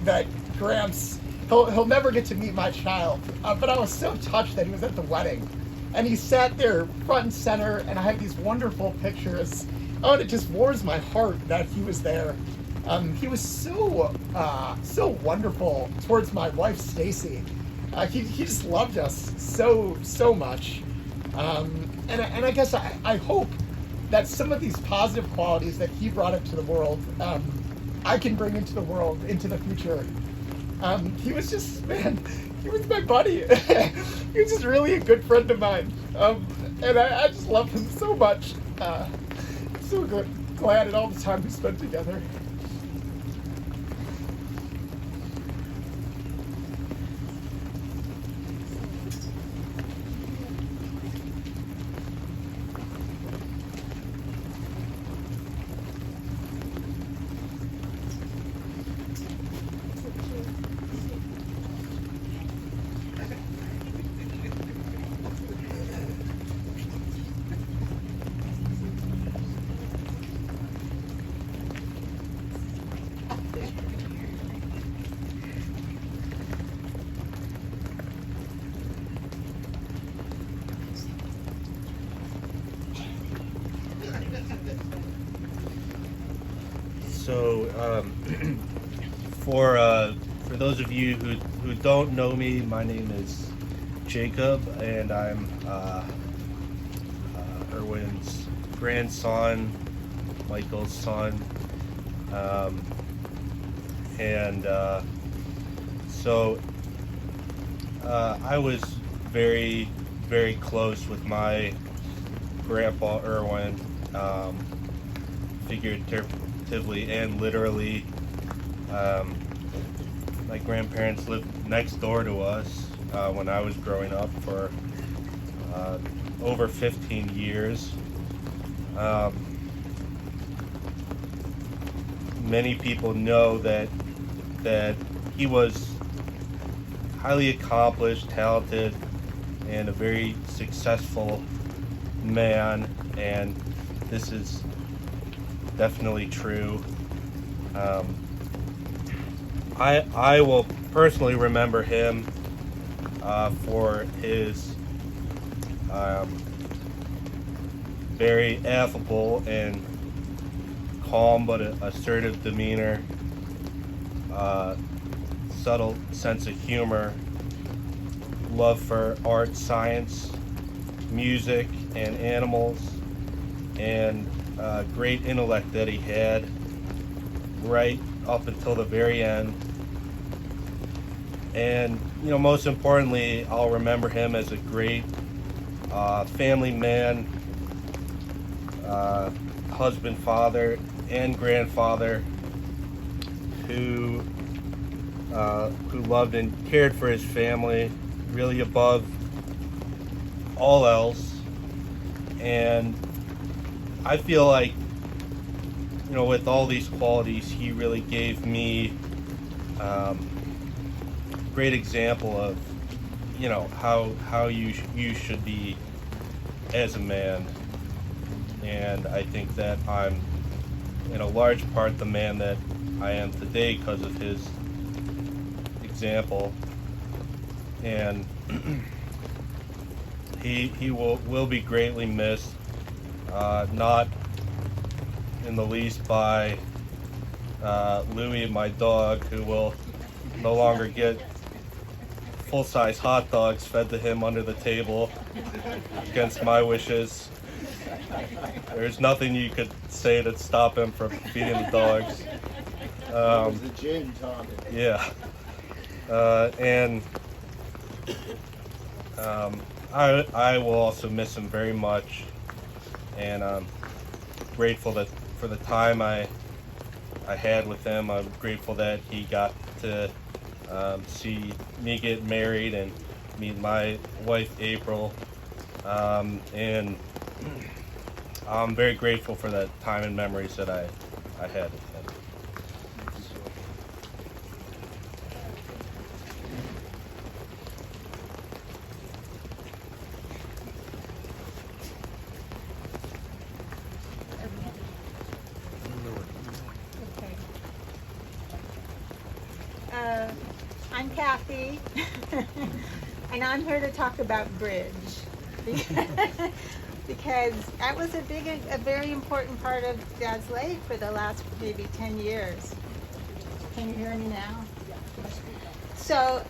[SPEAKER 5] that Gramps, he'll never get to meet my child. But I was so touched that he was at the wedding. And he sat there front and center, and I have these wonderful pictures. Oh, and it just warms my heart that he was there. He was so wonderful towards my wife, Stacy. He just loved us so much. And I guess I hope that some of these positive qualities that he brought into the world, I can bring into the world, into the future. He was just, man, he was my buddy. He was just really a good friend of mine. And I just love him so much. So good, glad at all the time we spent together.
[SPEAKER 3] So, for those of you who don't know me, my name is Jacob, and I'm Erwin's grandson, Michael's son, so I was very, very close with my grandpa Erwin, figuratively and literally. My grandparents lived next door to us when I was growing up for over 15 years. Many people know that he was highly accomplished, talented, and a very successful man, and this is definitely true. I will personally remember him for his very affable and calm but assertive demeanor, subtle sense of humor, love for art, science, music, and animals, and great intellect that he had right up until the very end. And most importantly, I'll remember him as a great family man, husband, father, and grandfather who loved and cared for his family really above all else. And I feel like, with all these qualities, he really gave me a great example of, how you should be as a man. And I think that I'm, in a large part, the man that I am today because of his example. And he will be greatly missed, not in the least by Louie, my dog, who will no longer get full-size hot dogs fed to him under the table against my wishes. There's nothing you could say to stop him from feeding the dogs.
[SPEAKER 2] It was the gin talking.
[SPEAKER 3] Yeah. And I will also miss him very much, and I'm grateful that for the time I had with him. I'm grateful that he got to see me get married and meet my wife April, and I'm very grateful for that time and memories that I had with him.
[SPEAKER 6] I'm Kathy, and I'm here to talk about bridge, because that was a very important part of Dad's life for the last maybe 10 years. Can you hear me now? So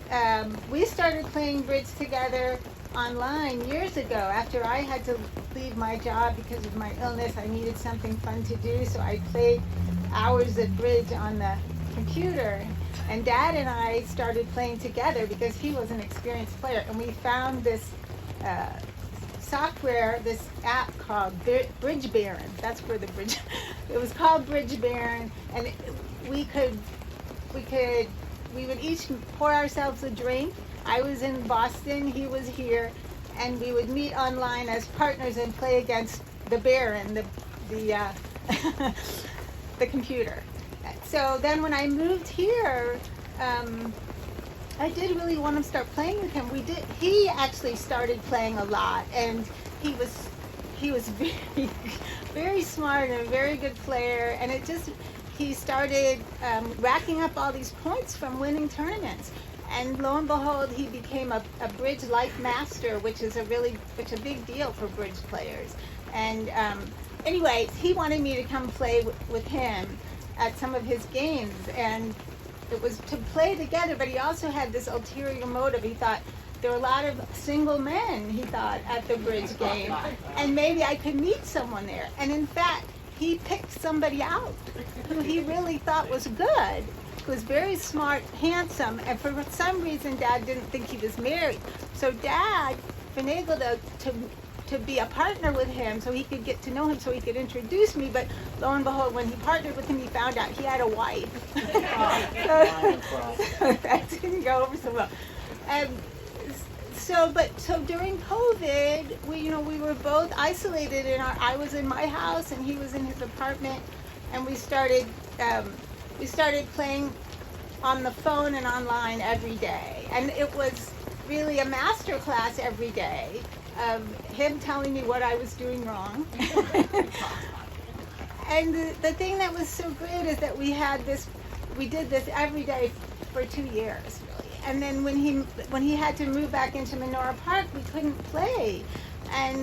[SPEAKER 6] we started playing bridge together online years ago. After I had to leave my job because of my illness, I needed something fun to do, so I played hours of bridge on the computer. And Dad and I started playing together because he was an experienced player, and we found this software, this app called Bridge Baron. That's where the bridge. It was called Bridge Baron, and we would each pour ourselves a drink. I was in Boston, he was here, and we would meet online as partners and play against the Baron, the computer. So then when I moved here, I did really want to start playing with him. He actually started playing a lot, and he was very, very smart and a very good player, and he started racking up all these points from winning tournaments. And lo and behold, he became a bridge life master, which is a big deal for bridge players. And anyway, he wanted me to come play with him at some of his games, and it was to play together. But he also had this ulterior motive. He thought there were a lot of single men, he thought, at the bridge game, and maybe I could meet someone there. And in fact, he picked somebody out who he really thought was good, who was very smart, handsome, and for some reason Dad didn't think he was married. So Dad finagled to be a partner with him so he could get to know him, so he could introduce me. But lo and behold, when he partnered with him, he found out he had a wife. So that didn't go over so well. So during COVID, we were both isolated I was in my house and he was in his apartment, and we started playing on the phone and online every day. And it was really a master class every day of him telling me what I was doing wrong. And the thing that was so great is that we did this every day for 2 years, really. And then when he had to move back into Menora Park, we couldn't play.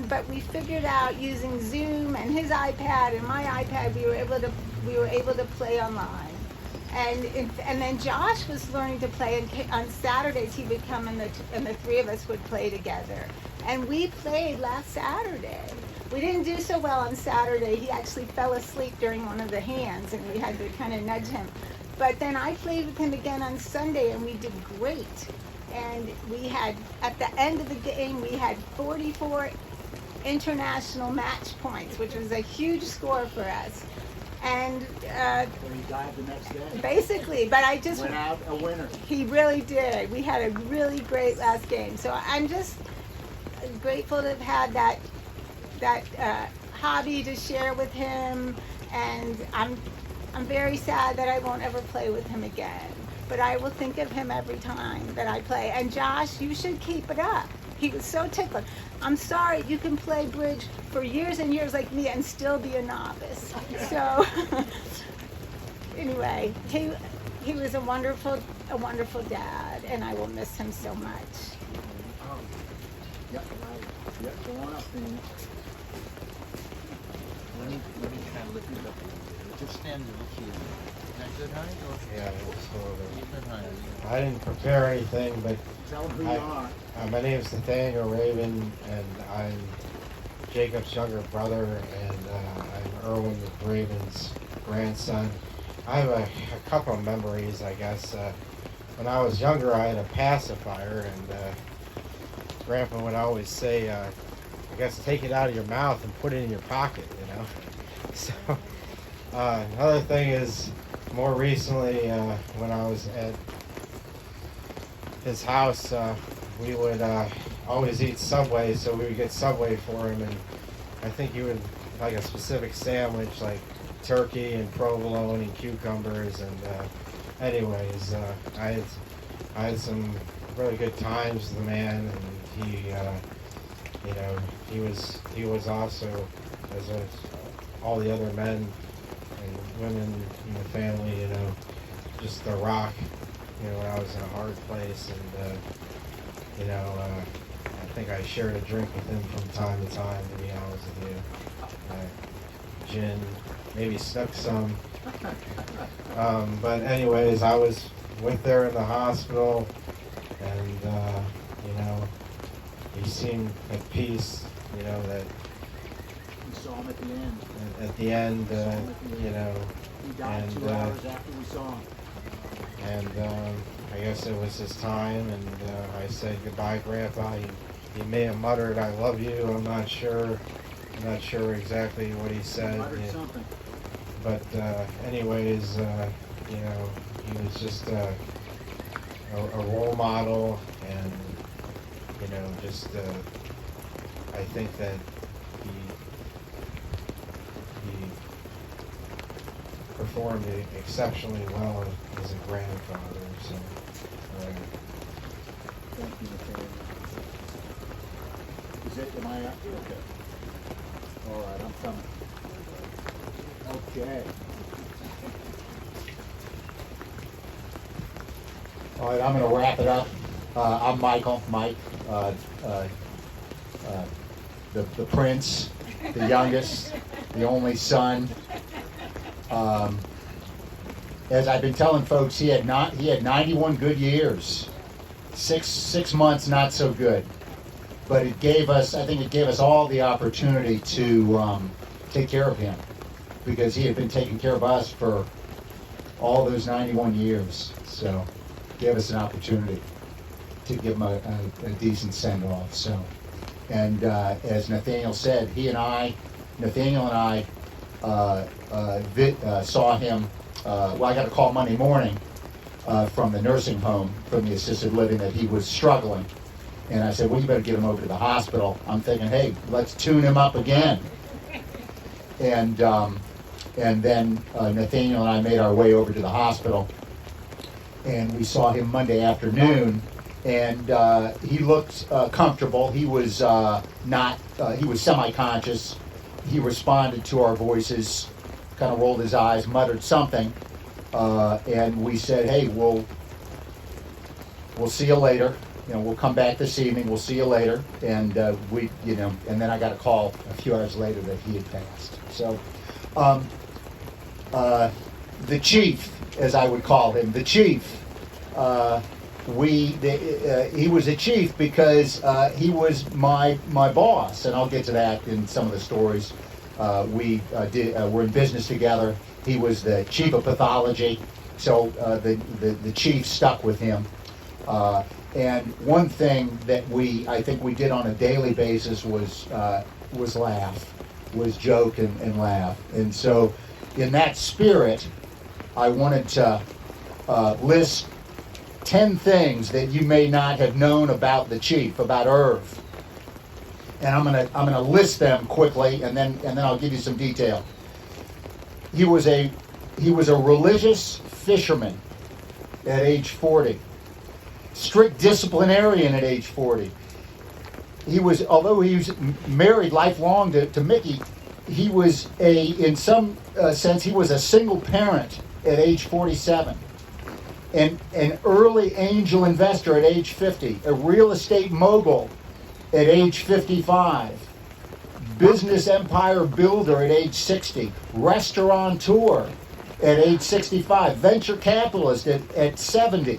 [SPEAKER 6] But we figured out using Zoom and his iPad and my iPad, we were able to play online. And then Josh was learning to play, and on Saturdays he would come and the three of us would play together. And we played last Saturday. We didn't do so well on Saturday. He actually fell asleep during one of the hands, and we had to kind of nudge him. But then I played with him again on Sunday, and we did great. And we had, at the end of the game, we had 44 international match points, which was a huge score for us. And
[SPEAKER 2] When he died the next day.
[SPEAKER 6] basically, but I just
[SPEAKER 2] Went out a winner.
[SPEAKER 6] He really did. We had a really great last game. So I'm just grateful to have had that hobby to share with him, and I'm very sad that I won't ever play with him again. But I will think of him every time that I play. And Josh, you should keep it up. He was so tickled. I'm sorry, you can play bridge for years and years like me and still be a novice. So anyway, he was a wonderful dad, and I will miss him so much.
[SPEAKER 2] Yep, right. Yep, go on up, then.
[SPEAKER 4] Let me try to lift it up. Just stand and look here. Is that good height? Or
[SPEAKER 3] Yeah, it's a little bit.
[SPEAKER 4] good height?
[SPEAKER 3] I didn't prepare anything, but
[SPEAKER 2] Tell him who you are.
[SPEAKER 3] my name is Nathaniel Rabin, and I'm Jacob's younger brother, and I'm Erwin Rabin's grandson. I have a couple of memories, I guess. When I was younger, I had a pacifier, and Grandpa would always say, I guess, take it out of your mouth and put it in your pocket, you know. So another thing is, more recently, when I was at his house, we would always eat Subway, so we would get Subway for him, and I think he would like a specific sandwich, like turkey and provolone and cucumbers, and anyways, I had some really good times with the man, and he was also, as with all the other men and women in the family, just a rock, when I was in a hard place, and I think I shared a drink with him from time to time, to be honest with you. Gin, maybe snuck some. But anyways, I was went there in the hospital, and he seemed at peace, that
[SPEAKER 2] We saw him at the end.
[SPEAKER 3] at the end,
[SPEAKER 2] He died
[SPEAKER 3] and
[SPEAKER 2] 2 hours after we saw him.
[SPEAKER 3] and I guess it was his time, and I said goodbye, Grandpa. He may have muttered, "I love you." I'm not sure exactly what he said.
[SPEAKER 2] Muttered something.
[SPEAKER 3] But anyways, he was just a role model, and I think that he performed exceptionally well as a grandfather. So,
[SPEAKER 2] Thank you, Nathaniel. Am I up? Okay. All right, I'm coming. Okay. All right, I'm going to wrap it up. I'm Michael, Mike, the prince, the youngest, the only son. As I've been telling folks, he had 91 good years. Six months not so good, but I think it gave us all the opportunity to take care of him, because he had been taking care of us for all those 91 years. So gave us an opportunity to give him a decent send-off. So, and as Nathaniel said, Nathaniel and I saw him. Well, I got a call Monday morning from the nursing home, from the assisted living, that he was struggling. And I said, well, you better get him over to the hospital. I'm thinking, hey, let's tune him up again. And then Nathaniel and I made our way over to the hospital. And we saw him Monday afternoon. And he looked comfortable. He was he was semi-conscious. He responded to our voices, kind of rolled his eyes, muttered something. And we said, hey, we'll see you later. We'll come back this evening. We'll see you later. And and then I got a call a few hours later that he had passed. So, the chief, as I would call him, the chief. He was a chief because he was my boss, and I'll get to that in some of the stories. We're in business together. He was the chief of pathology, so the chief stuck with him. And one thing that I think we did on a daily basis was joke and laugh. And so, in that spirit, I wanted to list 10 things that you may not have known about the chief, about Irv. And I'm gonna list them quickly, and then I'll give you some detail. He was a religious fisherman at age 40. Strict disciplinarian at age 40. Although he was married lifelong to Mickey, he was in some sense, he was a single parent at age 47. An early angel investor at age 50, a real estate mogul at age 55, business empire builder at age 60, restaurateur at age 65, venture capitalist at 70,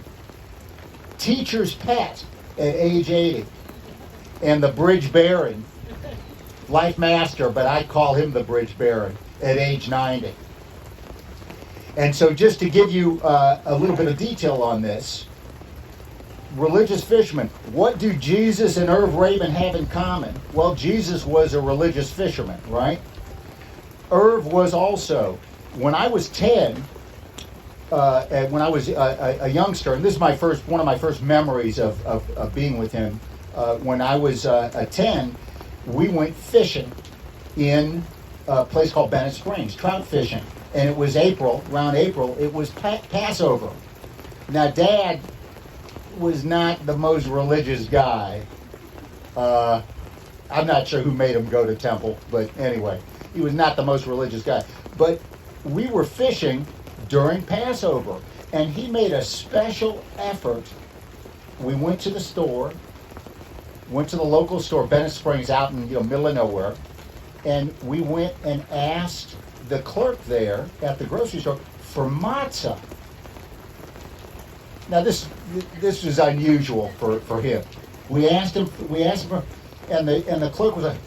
[SPEAKER 2] teacher's pet at age 80, and the bridge baron, life master, but I call him the bridge baron, at age 90. And so just to give you a little bit of detail on this, religious fisherman, what do Jesus and Irv Rabin have in common? Well, Jesus was a religious fisherman, right? Irv was also. When I was 10, and when I was a youngster, and this is one of my first memories of being with him, when I was 10, we went fishing in a place called Bennett Springs, trout fishing. And it was around April, it was Passover. Now, Dad was not the most religious guy. I'm not sure who made him go to temple, but anyway, he was not the most religious guy. But we were fishing during Passover, and he made a special effort. We went to the local store, Bennett Springs, out in middle of nowhere, and we went and asked the clerk there at the grocery store for matzah. Now this was unusual for him. We asked him for, and the clerk was like,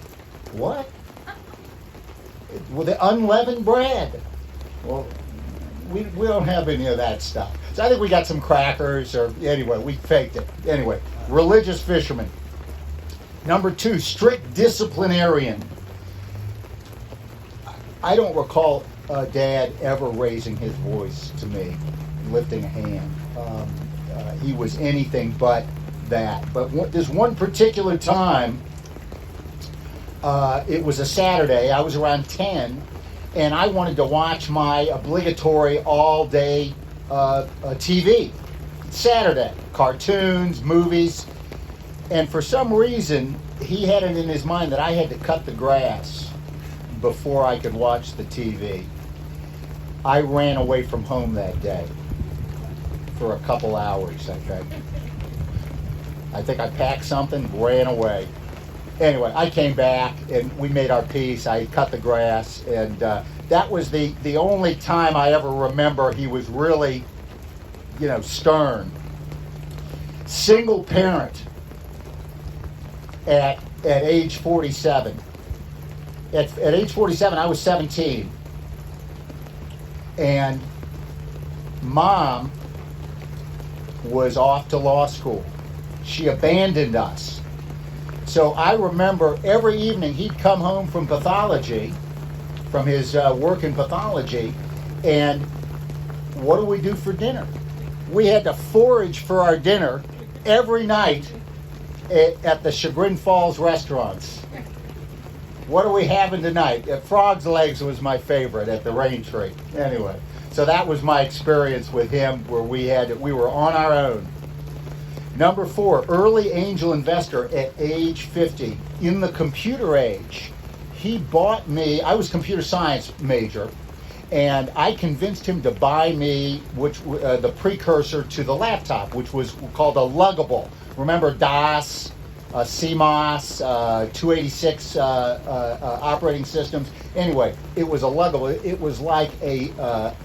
[SPEAKER 2] "What? Well, the unleavened bread." Well, we don't have any of that stuff. So I think we got some crackers, or anyway, we faked it. Anyway, religious fisherman. Number 2, strict disciplinarian. I don't recall Dad ever raising his voice to me, lifting a hand. He was anything but that. But there's one particular time, it was a Saturday, I was around 10, and I wanted to watch my obligatory all-day TV. Saturday, cartoons, movies, and for some reason, he had it in his mind that I had to cut the grass before I could watch the TV. I ran away from home that day. for a couple hours, okay? I think I packed something, ran away. Anyway, I came back and we made our peace. I cut the grass, and that was the only time I ever remember he was really, stern. Single parent at age 47. At age 47, I was 17. And Mom was off to law school. She abandoned us. So I remember every evening he'd come home from pathology, from his work in pathology, and what do we do for dinner? We had to forage for our dinner every night at the Chagrin Falls restaurants. What are we having tonight? Frog's Legs was my favorite at the Rain Tree. Anyway, so that was my experience with him, where we were on our own. Number 4, early angel investor at age 50. In the computer age, he bought me, I was computer science major, and I convinced him to buy me the precursor to the laptop, which was called a luggable. Remember DOS, CMOS, 286 operating systems. Anyway, it was a luggable. It was like a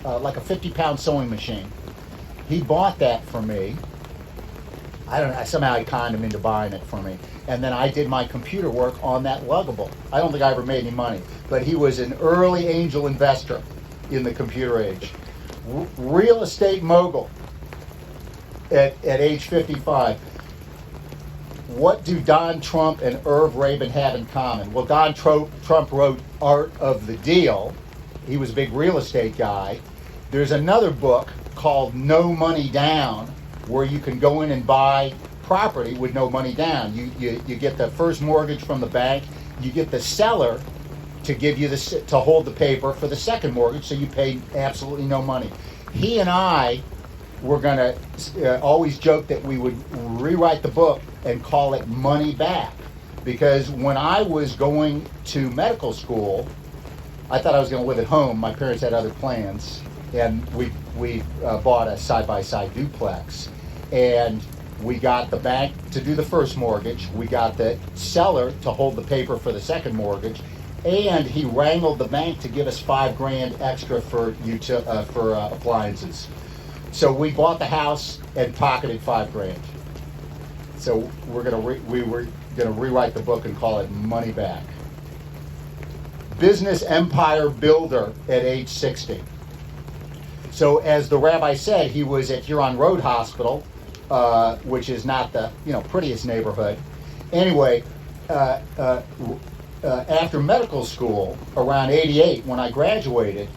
[SPEAKER 2] 50-pound sewing machine. He bought that for me. I don't know, somehow I conned him into buying it for me. And then I did my computer work on that luggable. I don't think I ever made any money, but he was an early angel investor in the computer age. Real estate mogul at age 55. What do Don Trump and Irv Rabin have in common? Well, Don Trump wrote Art of the Deal. He was a big real estate guy. There's another book called No Money Down, where you can go in and buy property with no money down. You get the first mortgage from the bank. You get the seller to give you to hold the paper for the second mortgage, so you pay absolutely no money. He and I were going to always joke that we would rewrite the book and call it Money Back, because when I was going to medical school, I thought I was going to live at home. My parents had other plans, and we bought a side-by-side duplex. And we got the bank to do the first mortgage. We got the seller to hold the paper for the second mortgage, and he wrangled the bank to give us $5,000 extra for appliances. So we bought the house and pocketed $5,000. So we were gonna rewrite the book and call it Money Back. Business empire builder at age 60. So as the rabbi said, he was at Huron Road Hospital, which is not the prettiest neighborhood. Anyway, after medical school, around 88, when I graduated,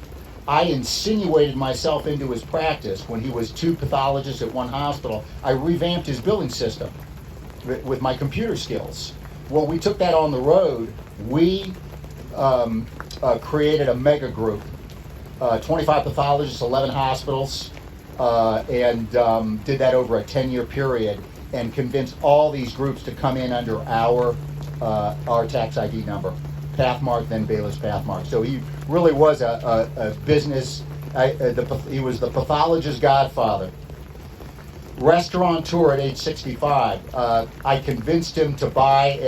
[SPEAKER 2] I insinuated myself into his practice. When he was 2 pathologists at one hospital, I revamped his billing system with my computer skills. Well, we took that on the road. We created a mega group. 25 pathologists, 11 hospitals, and did that over a 10-year period, and convinced all these groups to come in under our tax ID number, Pathmark, then Bayless Pathmark. So he really was a business. He was the pathologist godfather. Restaurateur at age 65. I convinced him to buy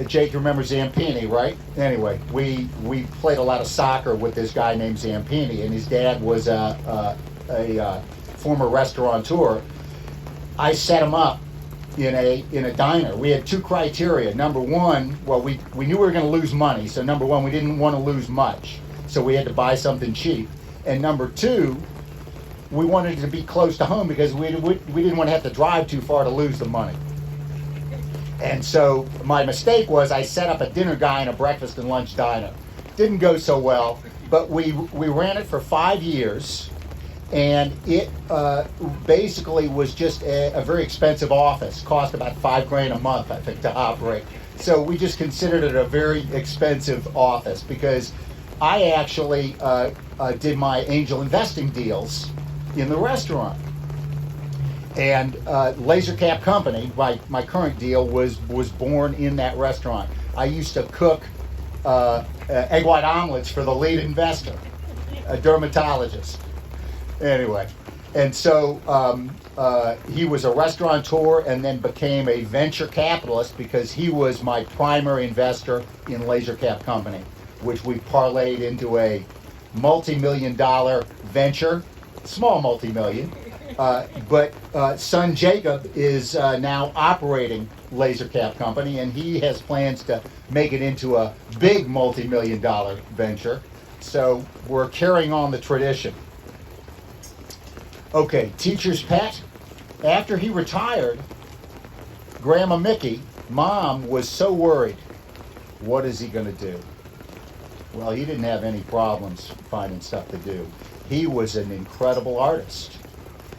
[SPEAKER 2] Jake, you remember Zampini, right? Anyway, we played a lot of soccer with this guy named Zampini, and his dad was a former restaurateur. I set him up in a diner. We had 2 criteria. Number 1, well, we knew we were going to lose money, so number 1, we didn't want to lose much, so we had to buy something cheap. And number 2, we wanted to be close to home because we didn't want to have to drive too far to lose the money. And so my mistake was I set up a dinner guy and a breakfast and lunch diner. Didn't go so well, but we ran it for 5 years, and it basically was just a very expensive office. Cost about $5,000 a month, I think, to operate. So we just considered it a very expensive office, because I actually did my angel investing deals in the restaurant. And Laser Cap Company, my current deal, was born in that restaurant. I used to cook egg white omelets for the lead investor, a dermatologist. Anyway, and so he was a restaurateur and then became a venture capitalist because he was my primary investor in Laser Cap Company, which we parlayed into a multi-million-dollar venture, small multi-million. But son Jacob is now operating Laser Cap Company, and he has plans to make it into a big multi-million-dollar venture. So we're carrying on the tradition. Okay, teacher's pet. After he retired, Grandma Mickey, Mom, was so worried. What is he going to do? Well, he didn't have any problems finding stuff to do. He was an incredible artist.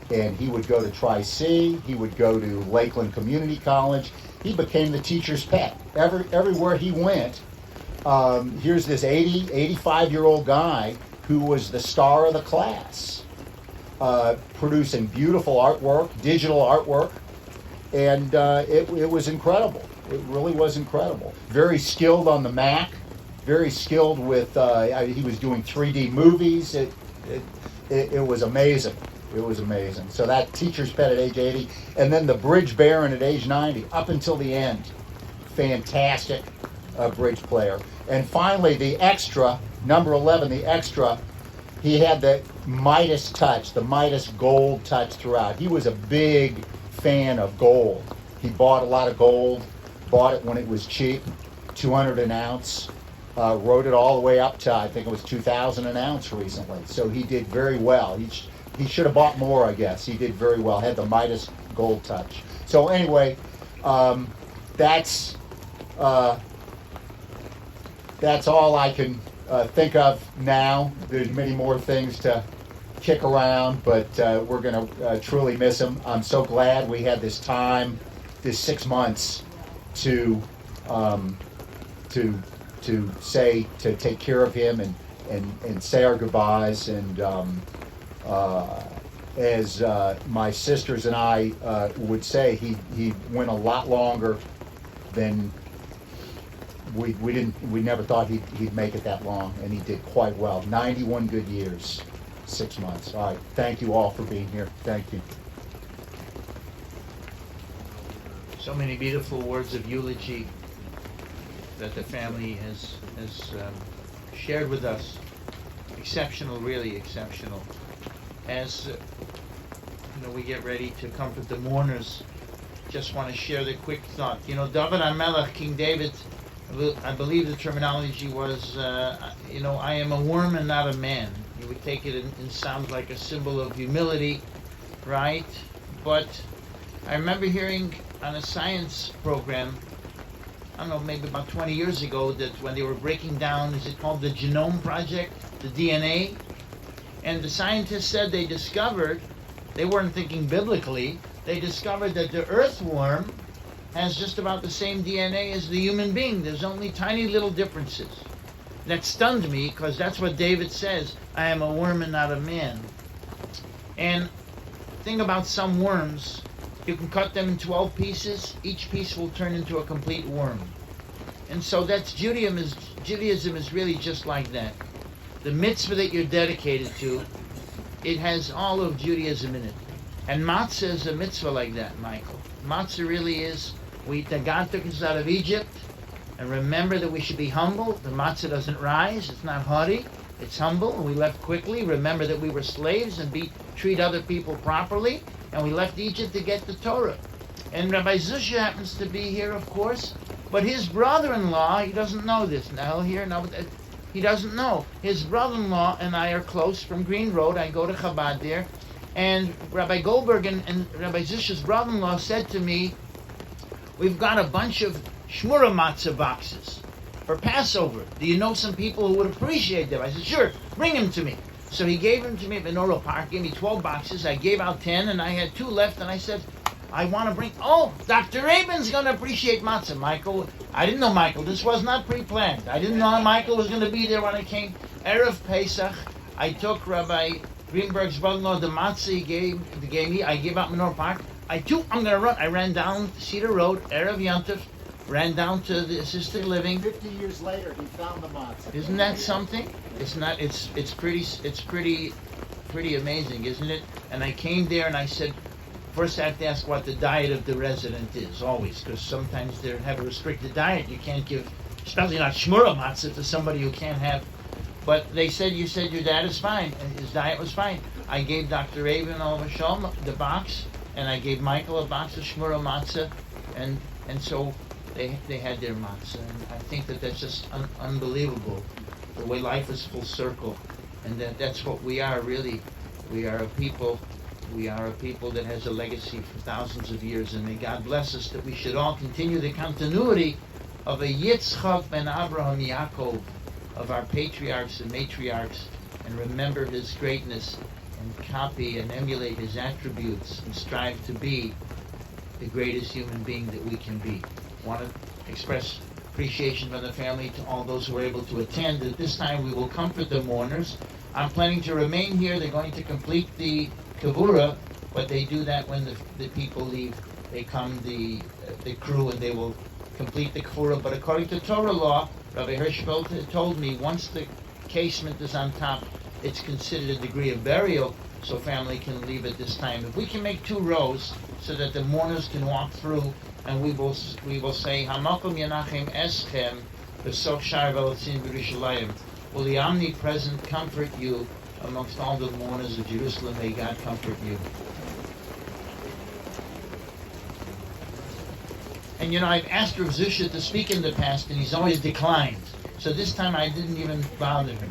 [SPEAKER 2] And he would go to Tri-C, he would go to Lakeland Community College. He became the teacher's pet. Everywhere he went, here's this 85-year-old guy who was the star of the class, producing beautiful artwork, digital artwork, and it was incredible. It really was incredible. Very skilled on the Mac, very skilled with, he was doing 3D movies. It was amazing. It was amazing. So that teacher's pet at age 80, and then the bridge baron at age 90, up until the end. Fantastic bridge player. And finally, the extra, number 11, the extra, he had the Midas touch, the Midas gold touch throughout. He was a big fan of gold. He bought a lot of gold, bought it when it was cheap, 200 an ounce. Wrote it all the way up to, I think it was 2,000 an ounce recently. So he did very well. He should have bought more, I guess. He did very well. Had the Midas gold touch. So anyway, that's all I can think of now. There's many more things to kick around, but we're going to truly miss him. I'm so glad we had this time, this 6 months, to take care of him and say our goodbyes. And as my sisters and I would say, he went a lot longer than we never thought he'd make it that long, and he did quite well. 91 good years, 6 months. All right, thank you all for being here. Thank you.
[SPEAKER 4] So many beautiful words of eulogy that the family has shared with us. Exceptional, really exceptional. As we get ready to comfort the mourners, just want to share the quick thought. David HaMelech, King David, I believe the terminology was, I am a worm and not a man. You would take it in sounds like a symbol of humility, right? But I remember hearing on a science program, I don't know, maybe about 20 years ago, that when they were breaking down, is it called the Genome Project, the DNA? And the scientists said they discovered, they weren't thinking biblically, they discovered that the earthworm has just about the same DNA as the human being. There's only tiny little differences. That stunned me, because that's what David says, I am a worm and not a man. And think about some worms, you can cut them in 12 pieces, each piece will turn into a complete worm. And so that's Judaism is really just like that. The mitzvah that you're dedicated to, it has all of Judaism in it. And matzah is a mitzvah like that, Michael. Matzah really is, God took us out of Egypt, and remember that we should be humble. The matzah doesn't rise, it's not haughty, it's humble, and we left quickly. Remember that we were slaves and treat other people properly, and we left Egypt to get the Torah. And Rabbi Zusha happens to be here, of course, but his brother-in-law, he doesn't know this now here, no, but he doesn't know. His brother-in-law and I are close from Green Road. I go to Chabad there. And Rabbi Goldberg and Rabbi Zusha's brother-in-law said to me, we've got a bunch of shmura matzah boxes for Passover. Do you know some people who would appreciate them? I said, sure, bring them to me. So he gave them to me at Menorah Park, gave me 12 boxes. I gave out 10, and I had 2 left, and I said, I want to bring, Dr. Rabin's going to appreciate matzah, Michael. I didn't know, Michael, this was not pre-planned. I didn't know Michael was going to be there when I came. Erev Pesach, I took Rabbi Greenberg's brother-in-law the matzah he gave me. I gave out Menorah Park. I'm going to run. I ran down Cedar Road, Erev Yantif, ran down to the assisted living.
[SPEAKER 2] 50 years later, he found the matzah.
[SPEAKER 4] Isn't that something? It's not. It's pretty amazing, isn't it? And I came there and I said, first I have to ask what the diet of the resident is, always, because sometimes they have a restricted diet. You can't give, especially not shmura matzah, to somebody who can't have. But they said, you said your dad is fine, and his diet was fine. I gave Dr. Rabin the box, and I gave Michael a box of shmura matzah, and so they had their matzah. And I think that's just unbelievable, the way life is full circle, and that's what we are really. We are a people that has a legacy for thousands of years, and may God bless us that we should all continue the continuity of a Yitzchak ben Abraham Yaakov, of our patriarchs and matriarchs, and remember his greatness and copy and emulate his attributes and strive to be the greatest human being that we can be. Want to express appreciation from the family to all those who were able to attend. At this time we will comfort the mourners. I'm planning to remain here. They're going to complete the kavura, but they do that when the people leave. They come, the crew, and they will complete the kavura. But according to Torah law, Rabbi Hirschfeld told me once the casement is on top, it's considered a degree of burial, so family can leave at this time. If we can make 2 rows so that the mourners can walk through, and we will say Hamakom Yanachem Eschem B'Soch Shar V'Alatzim B'Yerushalayim. Will the omnipresent comfort you amongst all the mourners of Jerusalem? May God comfort you. And I've asked Rav Zusha to speak in the past, and he's always declined. So this time I didn't even bother him.